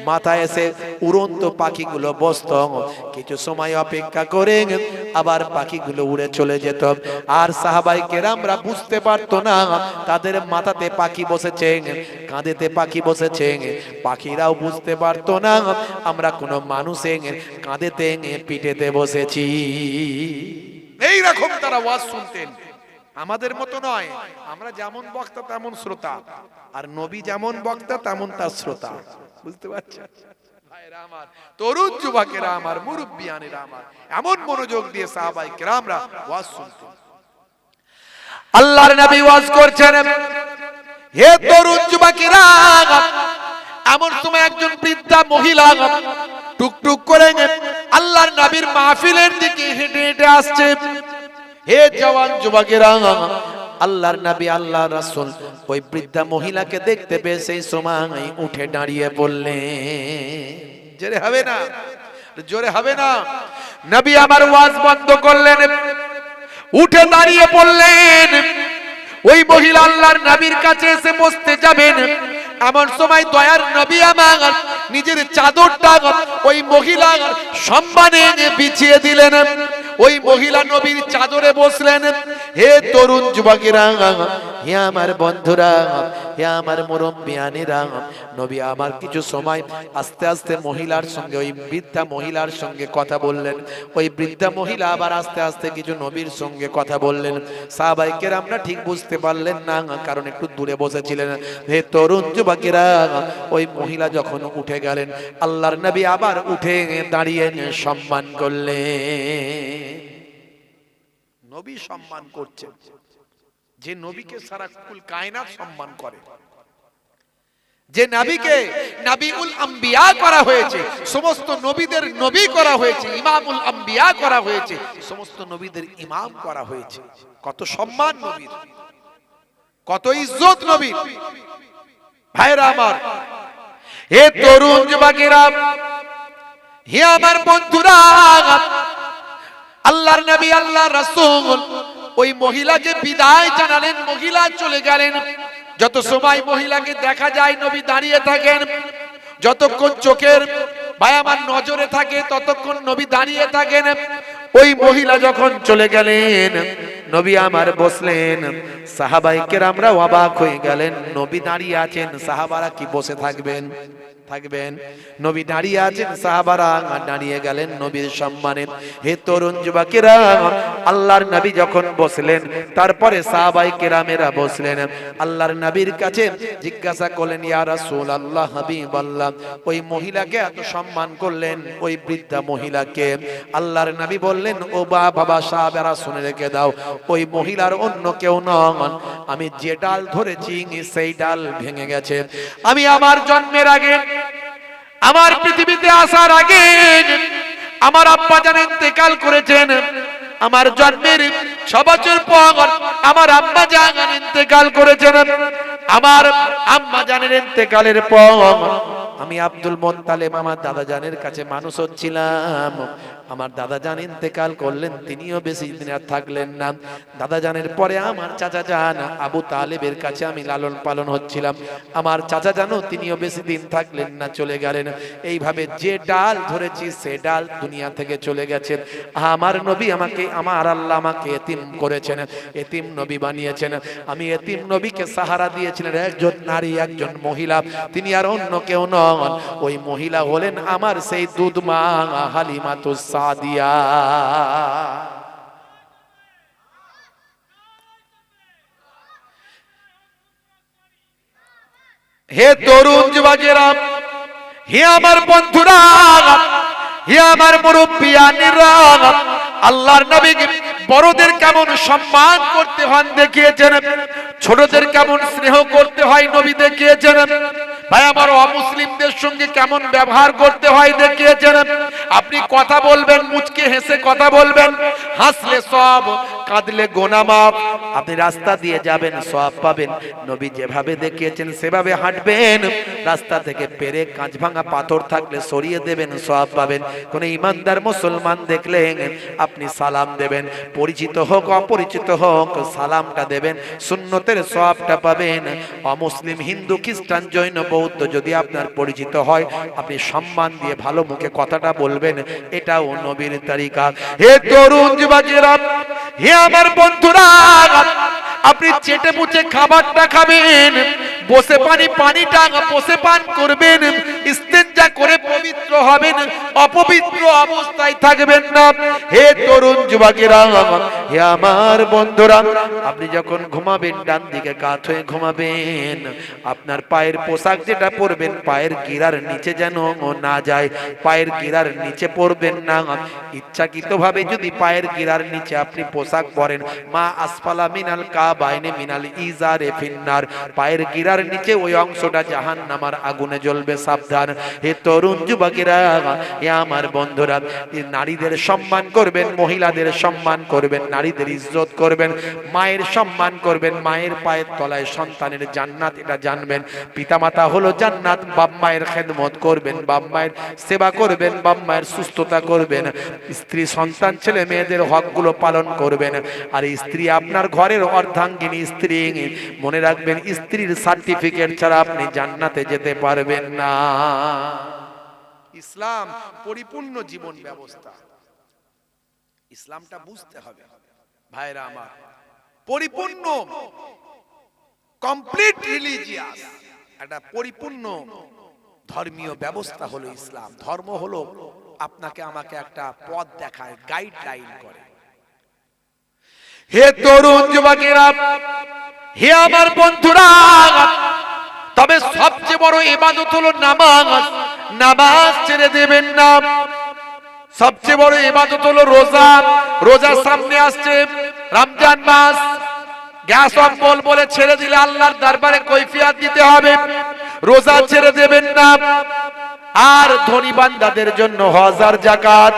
মাথায় এসে উড়ন্ত পাখিগুলো বসত। কিছু সময় অপেক্ষা করে আবার পাখিগুলো উড়ে চলে যেত, আর সাহাবায়ে কেরামরা বুঝতে পারতো না তাদের মাথাতে পাখি বসেছে, কাঁধেতে পাখি বসেছে। পাখিরাও বুঝতে পারতো না আমরা কোনো মানুষের কাঁধেতে পিঠেতে বসেছি। এইরকম তারা ওয়াজ শুনতেন। আমাদের মতো নয়, আমরা যেমন বক্তা তেমন শ্রোতা, আর নবী যেমন বক্তা তেমন তার শ্রোতা। বুঝতে পারছেন ভাইরা আমার, তরুণ যুবকেরা আমার, মুরব্বিয়ানেরা আমার, এমন মনোযোগ দিয়ে সাহাবায়ে কেরামরা ওয়াজ শুনতেন। আল্লাহর নবী ওয়াজ করছেন। হে তরুণ যুবকেরা, এমন সময় একজন বৃদ্ধা মহিলা টুকটুক করে আল্লাহর নবীর মাহফিলের দিকে হেঁটে হেঁটে আসছে। হে জওয়ান যুবকেরা, আল্লাহর নবী, আল্লাহর রাসূল ওই বৃদ্ধা মহিলাকে দেখতে পেয়ে সেই সময় উঠে দাঁড়িয়ে বললেন, জোরে হবে না, জোরে হবে না। নবী আমার ওয়াজ বন্ধ করলেন, উঠে দাঁড়িয়ে বললেন, ওই মহিলা আল্লাহর নবীর কাছে এসে বসতে যাবেন, এমন সময় দয়ার নবী আমার নিজের চাদরটা ওই মহিলার সম্মানে বিছিয়ে দিলেন। ওই মহিলা নবীর চাদরে বসলেন। হে তরুণ যুবকেরা, হে আমার বন্ধুরা, হে আমার মুরব্বিয়ানেরা, নবী আমার কিছু সময় আস্তে আস্তে মহিলার সঙ্গে, ওই বৃদ্ধা মহিলার সঙ্গে কথা বললেন। ওই বৃদ্ধা মহিলা আবার আস্তে আস্তে কিছু নবীর সঙ্গে কথা বললেন। সাহাবায়ে কেরামরা ঠিক বুঝতে পারলেন না, কারণ একটু দূরে বসেছিলেন। হে তরুণ যুবকেরা, ওই মহিলা যখন উঠে গেলেন, আল্লাহর নবী আবার উঠে দাঁড়িয়ে সম্মান করলেন। নবী সম্মান করছেন, যে নবীকে সারা কুল কায়নাত সম্মান করে, যে নবীকে নবীউল আম্বিয়া করা হয়েছে, সমস্ত নবীদের নবী করা হয়েছে, ইমামুল আম্বিয়া করা হয়েছে, সমস্ত নবীদের ইমাম করা হয়েছে। কত সম্মান নবীর, কত ইজ্জত নবীর। ভাইরা আমার, হে তরুণ যুবকেরা, হে আমার বন্ধুরা, আল্লাহর নবী, আল্লাহর রাসূল ওই মহিলাকে বিদায় জানালেন। মহিলা চলে গেলেন। যত সময় মহিলাকে দেখা যায় নবী দাঁড়িয়ে থাকেন, যতক্ষণ চোখের ভাই আমার নজরে থাকে ততক্ষণ নবী দাঁড়িয়ে থাকেন। ওই মহিলা যখন চলে গেলেন, নবী আমার বসলেন। সাহাবায়ে কেরামরা অবাক হয়ে গেলেন, নবী দাঁড়িয়ে আছেন, সাহাবারা কি বসে থাকবেন? থাকবেন। নবী দাঁড়িয়ে আছেন, সাহাবারা দাঁড়িয়ে গেলেন নবীর সম্মানে। হে তরুণ যুবকেরা, আল্লাহর নবী যখন বসলেন, তারপরে সাহাবায়ে কেরামেরা বসলেন। আল্লাহর নবীর কাছে জিজ্ঞাসা করলেন, ইয়া রাসূলুল্লাহ, হাবিবাল্লাহ, ওই মহিলাকে এত সম্মান করলেন, ওই বৃদ্ধা মহিলাকে। আল্লাহর নবী বললেন, ও বাবা সাহাবারা শুনে রেখে দাও, ওই মহিলার অন্য কেউ নন, আমি যে ডাল ধরেছি সেই ডাল ভেঙে গেছে। আমি আমার জন্মের আগে, আমার পৃথিবীতে আসার আগে আমার আব্বা জান ইন্তেকাল করেছেন। আমার জন্মের 6 বছর পর আমার আম্মা জান ইন্তেকাল করেছেন। আমার আম্মা জানের ইন্তেকালের পর আমি আব্দুল মুত্তালিব আমার দাদা জানের কাছে মানুষ হচ্ছিলাম। আমার দাদা জান ইন্তেকাল করলেন, তিনিও বেশি দিন আর থাকলেন না। দাদা জানের পরে আমার চাচা জান আবু তালেবের কাছে আমি লালন পালন হচ্ছিলাম। আমার চাচা জানো, তিনিও বেশি দিন থাকলেন না, চলে গেলেন। এইভাবে যে ডাল ধরেছি সে ডাল দুনিয়া থেকে চলে গেছে। আমার নবী আমাকে, আমার আল্লাহ আমাকে এতিম করেছেন, এতিম নবী বানিয়েছেন। আমি এতিম নবীকে সাহারা দিয়েছিলেন একজন নারী, একজন মহিলা, তিনি আর অন্য কেউ নন। ওই মহিলা হলেন আমার সেই দুধ মা হালিমাতুস সাদিয়া। হে তরুণ যুবকেরা, হে আমার বন্ধুরা, হে আমার মুরব্বিয়ানেরা, আল্লাহর নবী বড়দের কেমন সম্মান করতে হয় দেখিয়েছেন, ছোটদের কেমন স্নেহ করতে হয় নবী দেখিয়েছেন। ভাই আমার অমুসলিমদের সঙ্গে কেমন ব্যবহার করতে হয় দেখিয়েছেন। আপনি কথা বলবেন, মুচকে হেসে কথা বলবেন, হাসলে সব, কাঁদলে গোনা মাফ। আপনি রাস্তা দিয়ে যাবেন, সওয়াব পাবেন। নবী যেভাবে দেখিয়েছেন সেভাবে হাঁটবেন। রাস্তা থেকে পেরে কাঁচ ভাঙা পাথর থাকলে সরিয়ে দেবেন, সওয়াব পাবেন। কোন ইমানদার মুসলমান দেখলে আপনি সালাম দেবেন, পরিচিত হোক অপরিচিত হোক সালামটা দেবেন, সুন্নতের সওয়াবটা পাবেন। অমুসলিম, হিন্দু, খ্রিস্টান, জৈন, বৌদ্ধ যদি আপনার পরিচিত হয়, আপনি সম্মান দিয়ে ভালো মুখে কথাটা বলবেন, এটাও নবীর তরিকা। হে তরুণ যুবকেরা, হে আমার বন্ধুরা, আপনি চেটে মুচে খাবারটা খাবেন, বসে পানিটা বসে পান করবেন, ইস্তেঞ্জা করে পবিত্র হবেন, অপবিত্র অবস্থায় থাকবেন না। হে তরুণ যুবকেরা, হে আমার বন্ধুরা, আপনি যখন ঘুমাবেন ডান দিকে কাত হয়ে ঘুমাবেন। আপনার পায়ের পোশাক যেটা পরবেন পায়ের গিরার নিচে যেন না যায়, পায়ের গিরার নিচে পরবেন না। ইচ্ছাকৃতভাবে যদি পায়ের গিরার নিচে আপনি পোশাক পরেন, মা আসফালা মিনাল কাবাইনি মিনাল ইজারে ফিন্নার, পায়ের গিরার নিচে ওই অংশটা জাহান্নামের আগুনে জ্বলবে, সাবধান। হে তরুণ যুবকেরা, হে আমার বন্ধুরা, নারীদের সম্মান করবেন, মহিলাদের সম্মান করবেন, নারীদের ইজ্জত করবেন, মায়ের সম্মান করবেন। মায়ের পায়ের তলায় সন্তানের জান্নাত, এটা জানবেন। পিতামাতা হলো জান্নাত, বাপ মায়ের খেদমত করবেন, বাপ মায়ের সেবা করবেন, বাপ মায়ের সুস্থতা করবেন। স্ত্রী, সন্তান, ছেলে মেয়েদের হকগুলো পালন করবেন। আর স্ত্রী আপনার ঘরের অর্ধাঙ্গিনী স্ত্রী, মনে রাখবেন স্ত্রীর সার্টিফিকেট ছাড়া আপনি জান্নাতে যেতে পারবেন না। ইসলাম পরিপূর্ণ জীবন ব্যবস্থা, ইসলামটা বুঝতে হবে ভাইরা আমার। পরিপূর্ণ কমপ্লিট রিলিজিয়াস একটা পরিপূর্ণ ধর্মীয় ব্যবস্থা হলো ইসলাম। ধর্ম হলো আপনাকে আমাকে একটা পথ দেখায়, গাইডলাইন করে। হে তরুণ যুবকেরা, হে আমার বন্ধুরা, তবে সবচেয়ে বড় ইবাদত হলো নামাজ। নামাজ ছেড়ে দেবেন না। সবচেয়ে বড় ইবাদত হলো রোজা। রোজা সামনে আসছে, রমজান মাস। গ্যাস অম্বল বলে ছেড়ে দিলে আল্লাহর দরবারে কৈফিয়ত দিতে হবে। রোজা ছেড়ে দেবেন না। আর ধনী বান্দাদের জন্য হজ আর যাকাত।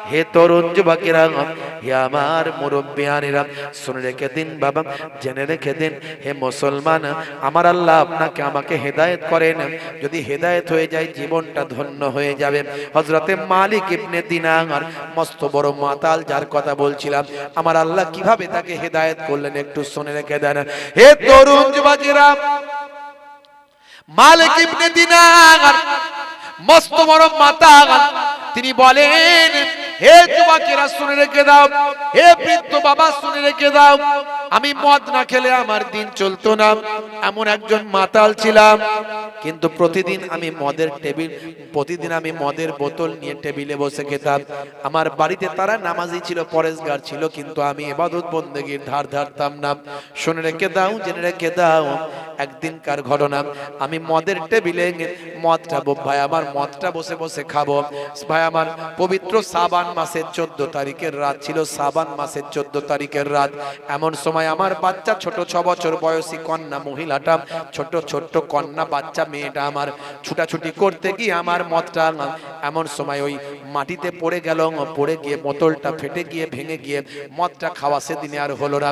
হে তরুণ যুবকেরা, হে আমার মুরব্বিয়ানেরা, শুনে রেখে দিন বাবা, জেনে রেখে দিন। হে মুসলমান, আমার আল্লাহ আপনাকে আমাকে হেদায়েত করেন। যদি হেদায়েত হয়ে যায় জীবনটা ধন্য হয়ে যাবে। হযরতে মালিক ইবনে দিনার, মস্ত বড় মাতাল যার কথা বলছিলাম, আমার আল্লাহ কিভাবে তাকে হেদায়েত করলেন একটু শুনে রেখে দেন। হে তরুণ যুবকেরা, মালিক ইবনে দিনার মস্ত বড় মাতাল, তিনি বলেন, হে যুবকেরা শুনে রেখে দাও, হে বৃদ্ধ বাবা শুনে রেখে দাও, আমি মদ না খেলে আমার দিন চলতো না, এমন একজন মাতাল ছিলাম। কিন্তু প্রতিদিন আমি মদের বোতল নিয়ে টেবিলে বসে খেতাম। আমার বাড়িতে তারা নামাজি ছিল, পরেশগার ছিল, কিন্তু আমি ইবাদত বন্দেগীর ধার ধারতাম না। শুনে রেখে দাও, জেনে রেখে দাও, একদিনকার ঘটনা। আমি মদের টেবিলে মদটা বসে বসে খাবো। ভাই আমার, পবিত্র শাবান মাসের 14 তারিখের রাত ছিল, শাবান মাসের 14 তারিখের রাত। এমন সময় আমার বাচ্চা, ছোট 6 বছর বয়সী কন্যা মহিলাটা, ছোট্ট কন্যা বাচ্চা মেয়েটা আমার ছুটাছুটি করতে গিয়ে আমার মদটা এমন সময় ওই মাটিতে পড়ে গেল। পড়ে গিয়ে বোতলটা ফেটে গিয়ে ভেঙে গিয়ে মদটা খাওয়া সেদিনে আর হলো না।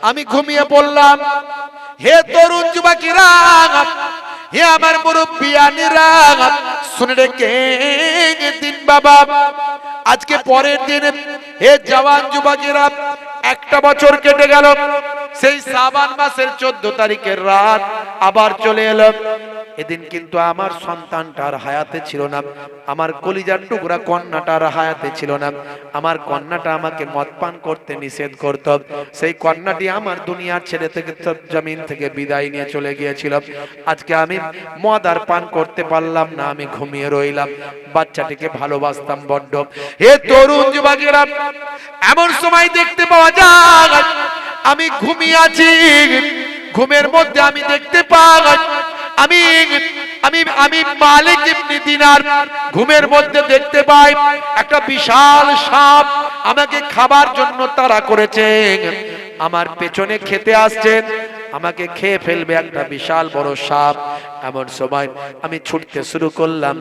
আমি ঘুমিয়ে পড়লাম। হে তরুণ যুবকেরা, হে আমার মুরব্বিয়ানেরা, শুনে রেখে দিন বাবা, আজকে পরের দিন হে জওয়ান যুবকেরা, একটা বছর কেটে গেল। সেই শাবান মাসের 14 তারিখের রাত আবার চলে এলো। এদিন কিন্তু আমার সন্তানটার হায়াতে ছিল না, আমার কলিজার টুকরা কন্যাটার হায়াতে ছিল না। আমার কন্যাটা আমাকে মদ পান করতে নিষেধ করত। সেই কন্যাটি আমার দুনিয়ার ছেড়ে থেকে, জমিন থেকে বিদায় নিয়ে চলে গিয়েছিল। আজকে আমি মদ আর পান করতে পারলাম না, আমি ঘুমিয়ে রইলাম। বাচ্চাটিকে ভালোবাসতাম বড্ড। হে তরুণ যুবকেরা, এমন সময় দেখতে পাওয়া যায় আমি ঘুমিয়ে আছি। ঘুমের মধ্যে আমি দেখতে পাই আমি মালিক ইবনে দিনার ঘুমের মধ্যে দেখতে পাই একটা বিশাল সাপ আমাকে খাবার জন্য তাড়া করেছে। আমার পেছনে খেতে আসছেন, আমাকে খেয়ে ফেলবে একটা বিশাল বড় সাপ। এমন সময় আমি ছুটতে শুরু করলাম।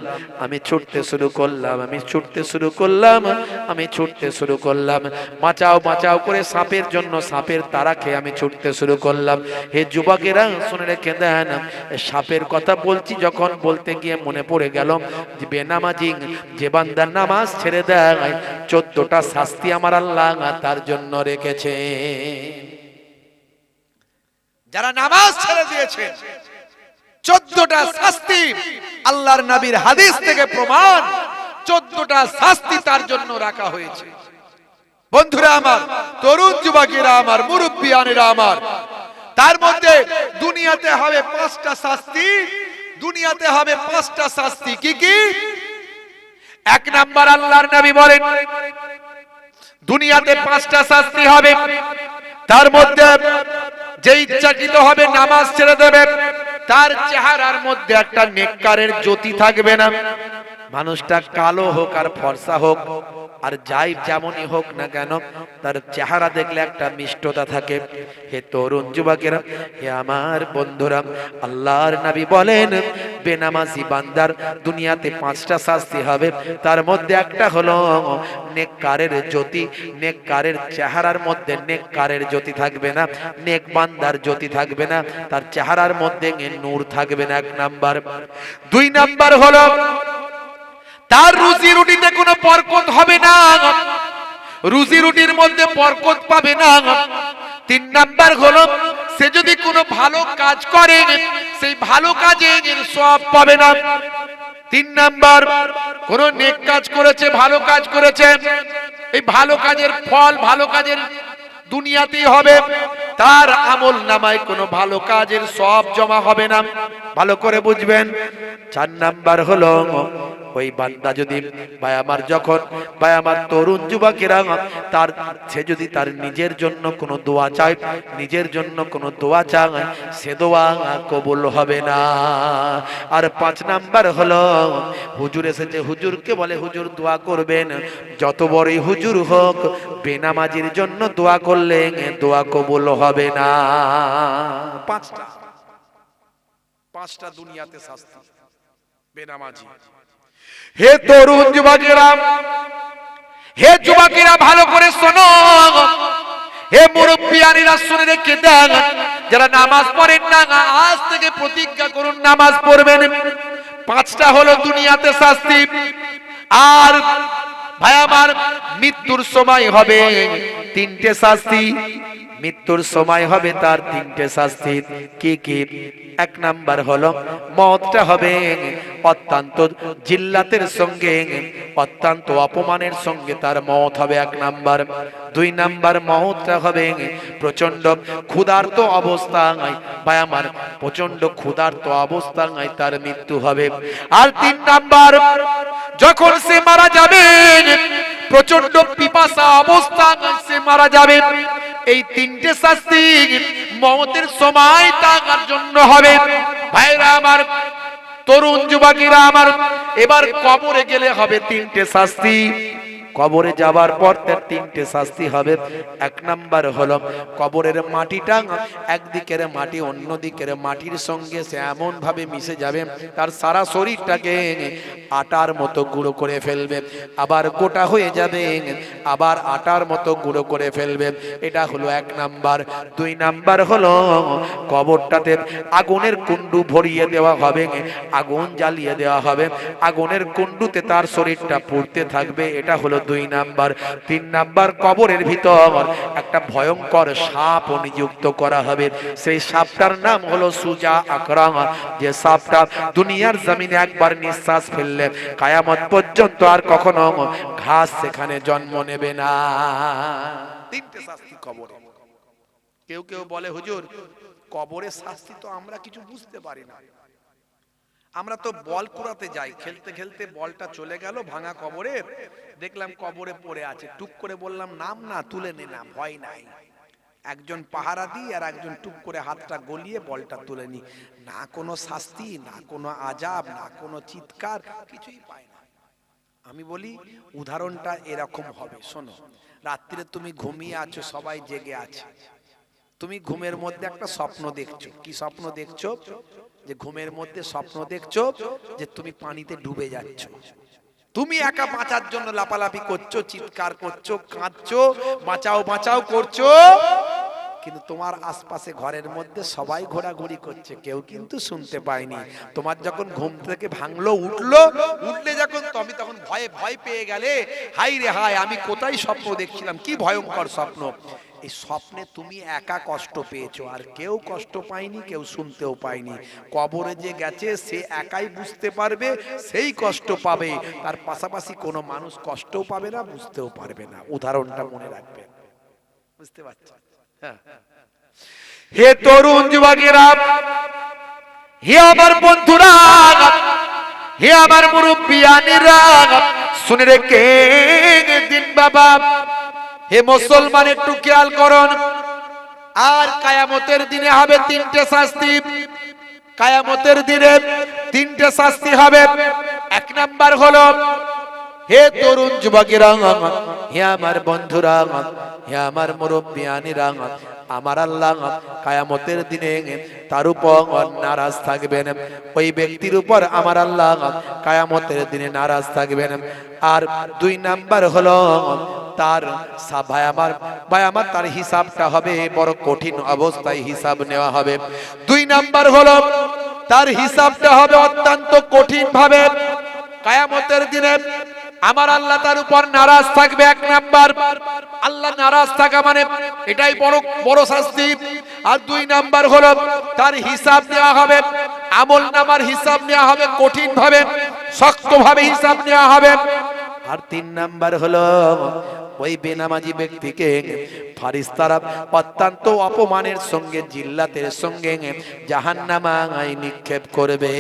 বাঁচাও করে সাপের জন্য, সাপের তাড়া খেয়ে আমি ছুটতে শুরু করলাম। হে যুবকেরা, শুনে রেখে দেন, সাপের কথা বলছি যখন, বলতে গিয়ে মনে পড়ে গেল যে বেনামাজি যে বান্দার নামাজ ছেড়ে দেয় 14টা শাস্তি আমার আল্লাহ তার জন্য রেখেছে। যারা নামাজ ছেড়ে দিয়েছে 14টা শাস্তি, আল্লাহর নবীর হাদিস থেকে প্রমাণ, 14টা শাস্তি তার জন্য রাখা হয়েছে। বন্ধুরা আমার, তরুণ যুবকেরা আমার, মুরব্বিয়ানেরা আমার, তার মধ্যে দুনিয়াতে হবে 5টা শাস্তি। দুনিয়াতে হবে 5টা শাস্তি। কি কি? 1 নাম্বার, আল্লাহর নবী বলেন দুনিয়াতে 5টা শাস্তি হবে। তার মধ্যে যে ইচ্ছাকৃত হবে নামাজ ছেড়ে দেবে, তার চেহারার মধ্যে একটা নেককারের জ্যোতি থাকবে না। মানুষটা কালো হোক আর ফর্সা হোক আর যাই যেমনই হোক না কেন, তার চেহারা দেখলে একটা মিষ্টতা থাকে। হে তরুণ যুবকেরা, হে আমার বন্ধুরা, আল্লাহর নবী বলেন বেনামাজি বান্দার দুনিয়াতে 5টা শাস্তি হবে। তার মধ্যে একটা হলো নেককারের জ্যোতি। নেককারের চেহারার মধ্যে নেককারের জ্যোতি থাকবে না, নেক বান্দার জ্যোতি থাকবে না, তার চেহারার মধ্যে নূর থাকবে না। 1 নাম্বার। 2 নাম্বার হলো তার রুজি রুটিতে কোনো বরকত হবে না, রুজি রুটির মধ্যে বরকত পাবে না। 3 নাম্বার হলো সে যদি কোনো ভালো কাজ করে, সেই ভালো কাজে সওয়াব পাবে না। 3 নাম্বার, কোন নেক কাজ করেছে, ভালো কাজ করেছে, এই ভালো কাজের ফল, ভালো কাজের দুনিয়াতেই হবে, তার আমল নামায় কোনো ভালো কাজের সওয়াব জমা হবে না। ভালো করে বুঝবেন। 4 নাম্বার হলো ওই বান্দা যদি ভাই আমার তরুণ যুবকেরা, সে যদি তার নিজের জন্য কোনো দোয়া চায়, সে দোয়া কবুল হবে না। আর 5 নাম্বার হলো হুজুর এসেছে, হুজুরকে বলে হুজুর দোয়া করবেন, যত বড়ই হুজুর হোক, বেনামাজির জন্য দোয়া করলে দোয়া কবুল হবে না। 5টা দুনিয়াতে শাস্তি বেনামাজি। হে তরুণ যুবকেরা, হে যুবকেরা ভালো করে শোনো, হে মুরব্বিয়ানেরা শুনে রেখে দেন, যারা নামাজ পড়েন না আজ থেকে প্রতিজ্ঞা করুন নামাজ পড়বেন। 5টা হলো দুনিয়াতে শাস্তি। আর ভাই আমার মৃত্যুর সময় হবে তিনটে শাস্তি, মৃত্যুর সময় হবে তার তিনটে শাস্তি। কি কি? এক নাম্বার হলো মওতটা হবে অত্যন্ত জিল্লাতের সঙ্গে, অত্যন্ত অপমানের সঙ্গে তার মওত হবে, এক নাম্বার। দুই নাম্বার মওতটা হবে প্রচন্ড ক্ষুধার্ত অবস্থায়, ভাই আমার প্রচন্ড ক্ষুধার্ত অবস্থায় তার মৃত্যু হবে। আর তিন নাম্বার যখন সে মারা যাবে প্রচন্ড পিপাসা অবস্থায় সে মারা যাবে। এই তিনটে শাস্তি মওতের সময় তার জন্য হবে। ভাইরা আমার, তরুণ যুবকেরা আমার, এবার কবরে গেলে হবে তিনটে শাস্তি। কবরে যাবার পর তার তিনটে শাস্তি হবে। এক নাম্বার হলো কবরের মাটিটা, একদিকের মাটি অন্য দিকের মাটির সঙ্গে সে এমন ভাবে মিশে যাবে তার সারা শরীরটাকে আটার মতো গুঁড়ো করে ফেলবে, আবার গোটা হয়ে যাবে, আবার আটার মতো গুঁড়ো করে ফেলবে। এটা হলো এক নাম্বার। দুই নাম্বার হলো কবরটাতে আগুনের কুণ্ডু ভরিয়ে দেওয়া হবে, আগুন জ্বালিয়ে দেওয়া হবে, আগুনের কুণ্ডুতে তার শরীরটা পুড়তে থাকবে। এটা হলো দুই নাম্বার। তিন নাম্বার কবরের ভিতর একটা ভয়ঙ্কর সাপ নিযুক্ত করা হবে। সেই সাপটার নাম হলো সুজা আকরাম, যে সাপটা দুনিয়ার জমিনে একবার নিঃশ্বাস ফেললে কিয়ামত পর্যন্ত আর কখনো ঘাস সেখানে জন্ম নেবে না। তিনটে শাস্তি কবরে। কেউ কেউ বলে হুজুর কবরের শাস্তি তো আমরা কিছু বুঝতে পারি না, আমরা তো বল কুড়াতে যাই, খেলতে খেলতে বলটা চলে গেল ভাঙা কবরে, দেখলাম কবরে পড়ে আছে, টুক করে বললাম নাম না, তুলে নে না, ভয় নাই। একজন পাহারা দিই আর একজন টুক করে হাতটা গলিয়ে বলটা তুলে নি। না কোনো শাস্তি, না কোনো আজাব, না কোনো চিৎকার, কিছুই পায় না। আমি বলি উদাহরণটা এরকম হবে, শোনো। রাত্রিরে তুমি ঘুমিয়ে আছো, সবাই জেগে আছে, তুমি ঘুমের মধ্যে একটা স্বপ্ন দেখছো। কি স্বপ্ন দেখছো? যে ঘুমের মধ্যে স্বপ্ন দেখছো যে তুমি পানিতে ডুবে যাচ্ছ, তুমি একা বাঁচার জন্য লাপালাপি করছো, চিৎকার করছো, কাঁদছো, বাঁচাও বাঁচাও করছো, কিন্তু তোমার আশপাশে ঘরের মধ্যে সবাই ঘোরাঘুরি করছে, কেউ কিন্তু শুনতে পায়নি। তোমার যখন ঘুম থেকে ভাঙলো, উঠলে যখন তুমি তখন ভয়ে ভয় পেয়ে গেলে, হাই রে হাই আমি কোথায় স্বপ্ন দেখছিলাম, কি ভয়ঙ্কর স্বপ্ন। এই স্বপ্নে তুমি একা কষ্ট পেয়েছো, আর কেউ কষ্ট পায়নি, কেউ শুনতেও পায়নি। কবরে যে গেছে সে একাই বুঝতে পারবে, সেই কষ্ট পাবে, তার পাশাপাশি কোনো মানুষ কষ্টও পাবে না, বুঝতেও পারবে না। উদাহরণটা মনে রাখবেন, বুঝতে পারছেন? হে তরুণ যুবকেরা, হে আমার বন্ধুরা, হে আমার মুরব্বিয়ানেরা, শুনে রেখে দিন বাবা। হে মুসলমান একটু খেয়াল করুন। আর কিয়ামতের দিনে হবে তিনটে শাস্তি। কিয়ামতের দিনে তিনটে শাস্তি হবে। এক নাম্বার হলো, হে তরুণ যুবকেরা, হে আমার বন্ধুরা, হে আমার মুরব্বিয়ানেরা, আমার আল্লাহ কিয়ামতের দিনে তার উপর নারাজ থাকবেন। ওই ব্যক্তির উপর আমার আল্লাহ কিয়ামতের দিনে নারাজ থাকবেন। আর দুই নাম্বার হলো তার ভাই আমার তার হিসাবটা হবে বড় কঠিন অবস্থায় হিসাব নেওয়া হবে। দুই নাম্বার হলো তার হিসাবটা হবে অত্যন্ত কঠিন ভাবে। কিয়ামতের দিনে আমার আল্লাহ তার উপর নারাজ থাকবে। এক নাম্বার, আল্লাহ নারাজ থাকা মানে এটাই বড় বড় শাস্তি। আর দুই নাম্বার হলো তার হিসাব নেওয়া হবে, আমল নামার হিসাব নেওয়া হবে কঠিন ভাবে, শক্ত ভাবে হিসাব নেওয়া হবে। আর তিন নাম্বার হলো ওই বেনামাজি ব্যক্তিকে ফারিস্তারা অত্যন্ত অপমানের সঙ্গে, জিল্লাতের সঙ্গে জাহান্নামায় নিক্ষেপ করবে।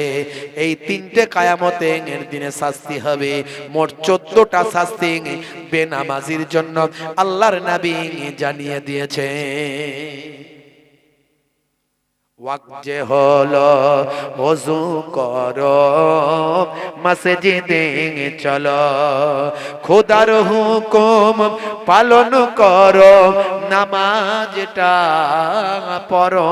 এই তিনটে কিয়ামতের দিনে শাস্তি হবে। মোট 14টা শাস্তি বেনামাজির জন্য আল্লাহর নবী জানিয়ে দিয়েছে। ওয়াক্ত যে হলো ওযু করো, মসজিদে চলো, খোদার হুকুম পালন করো, নামাজটা পড়ো।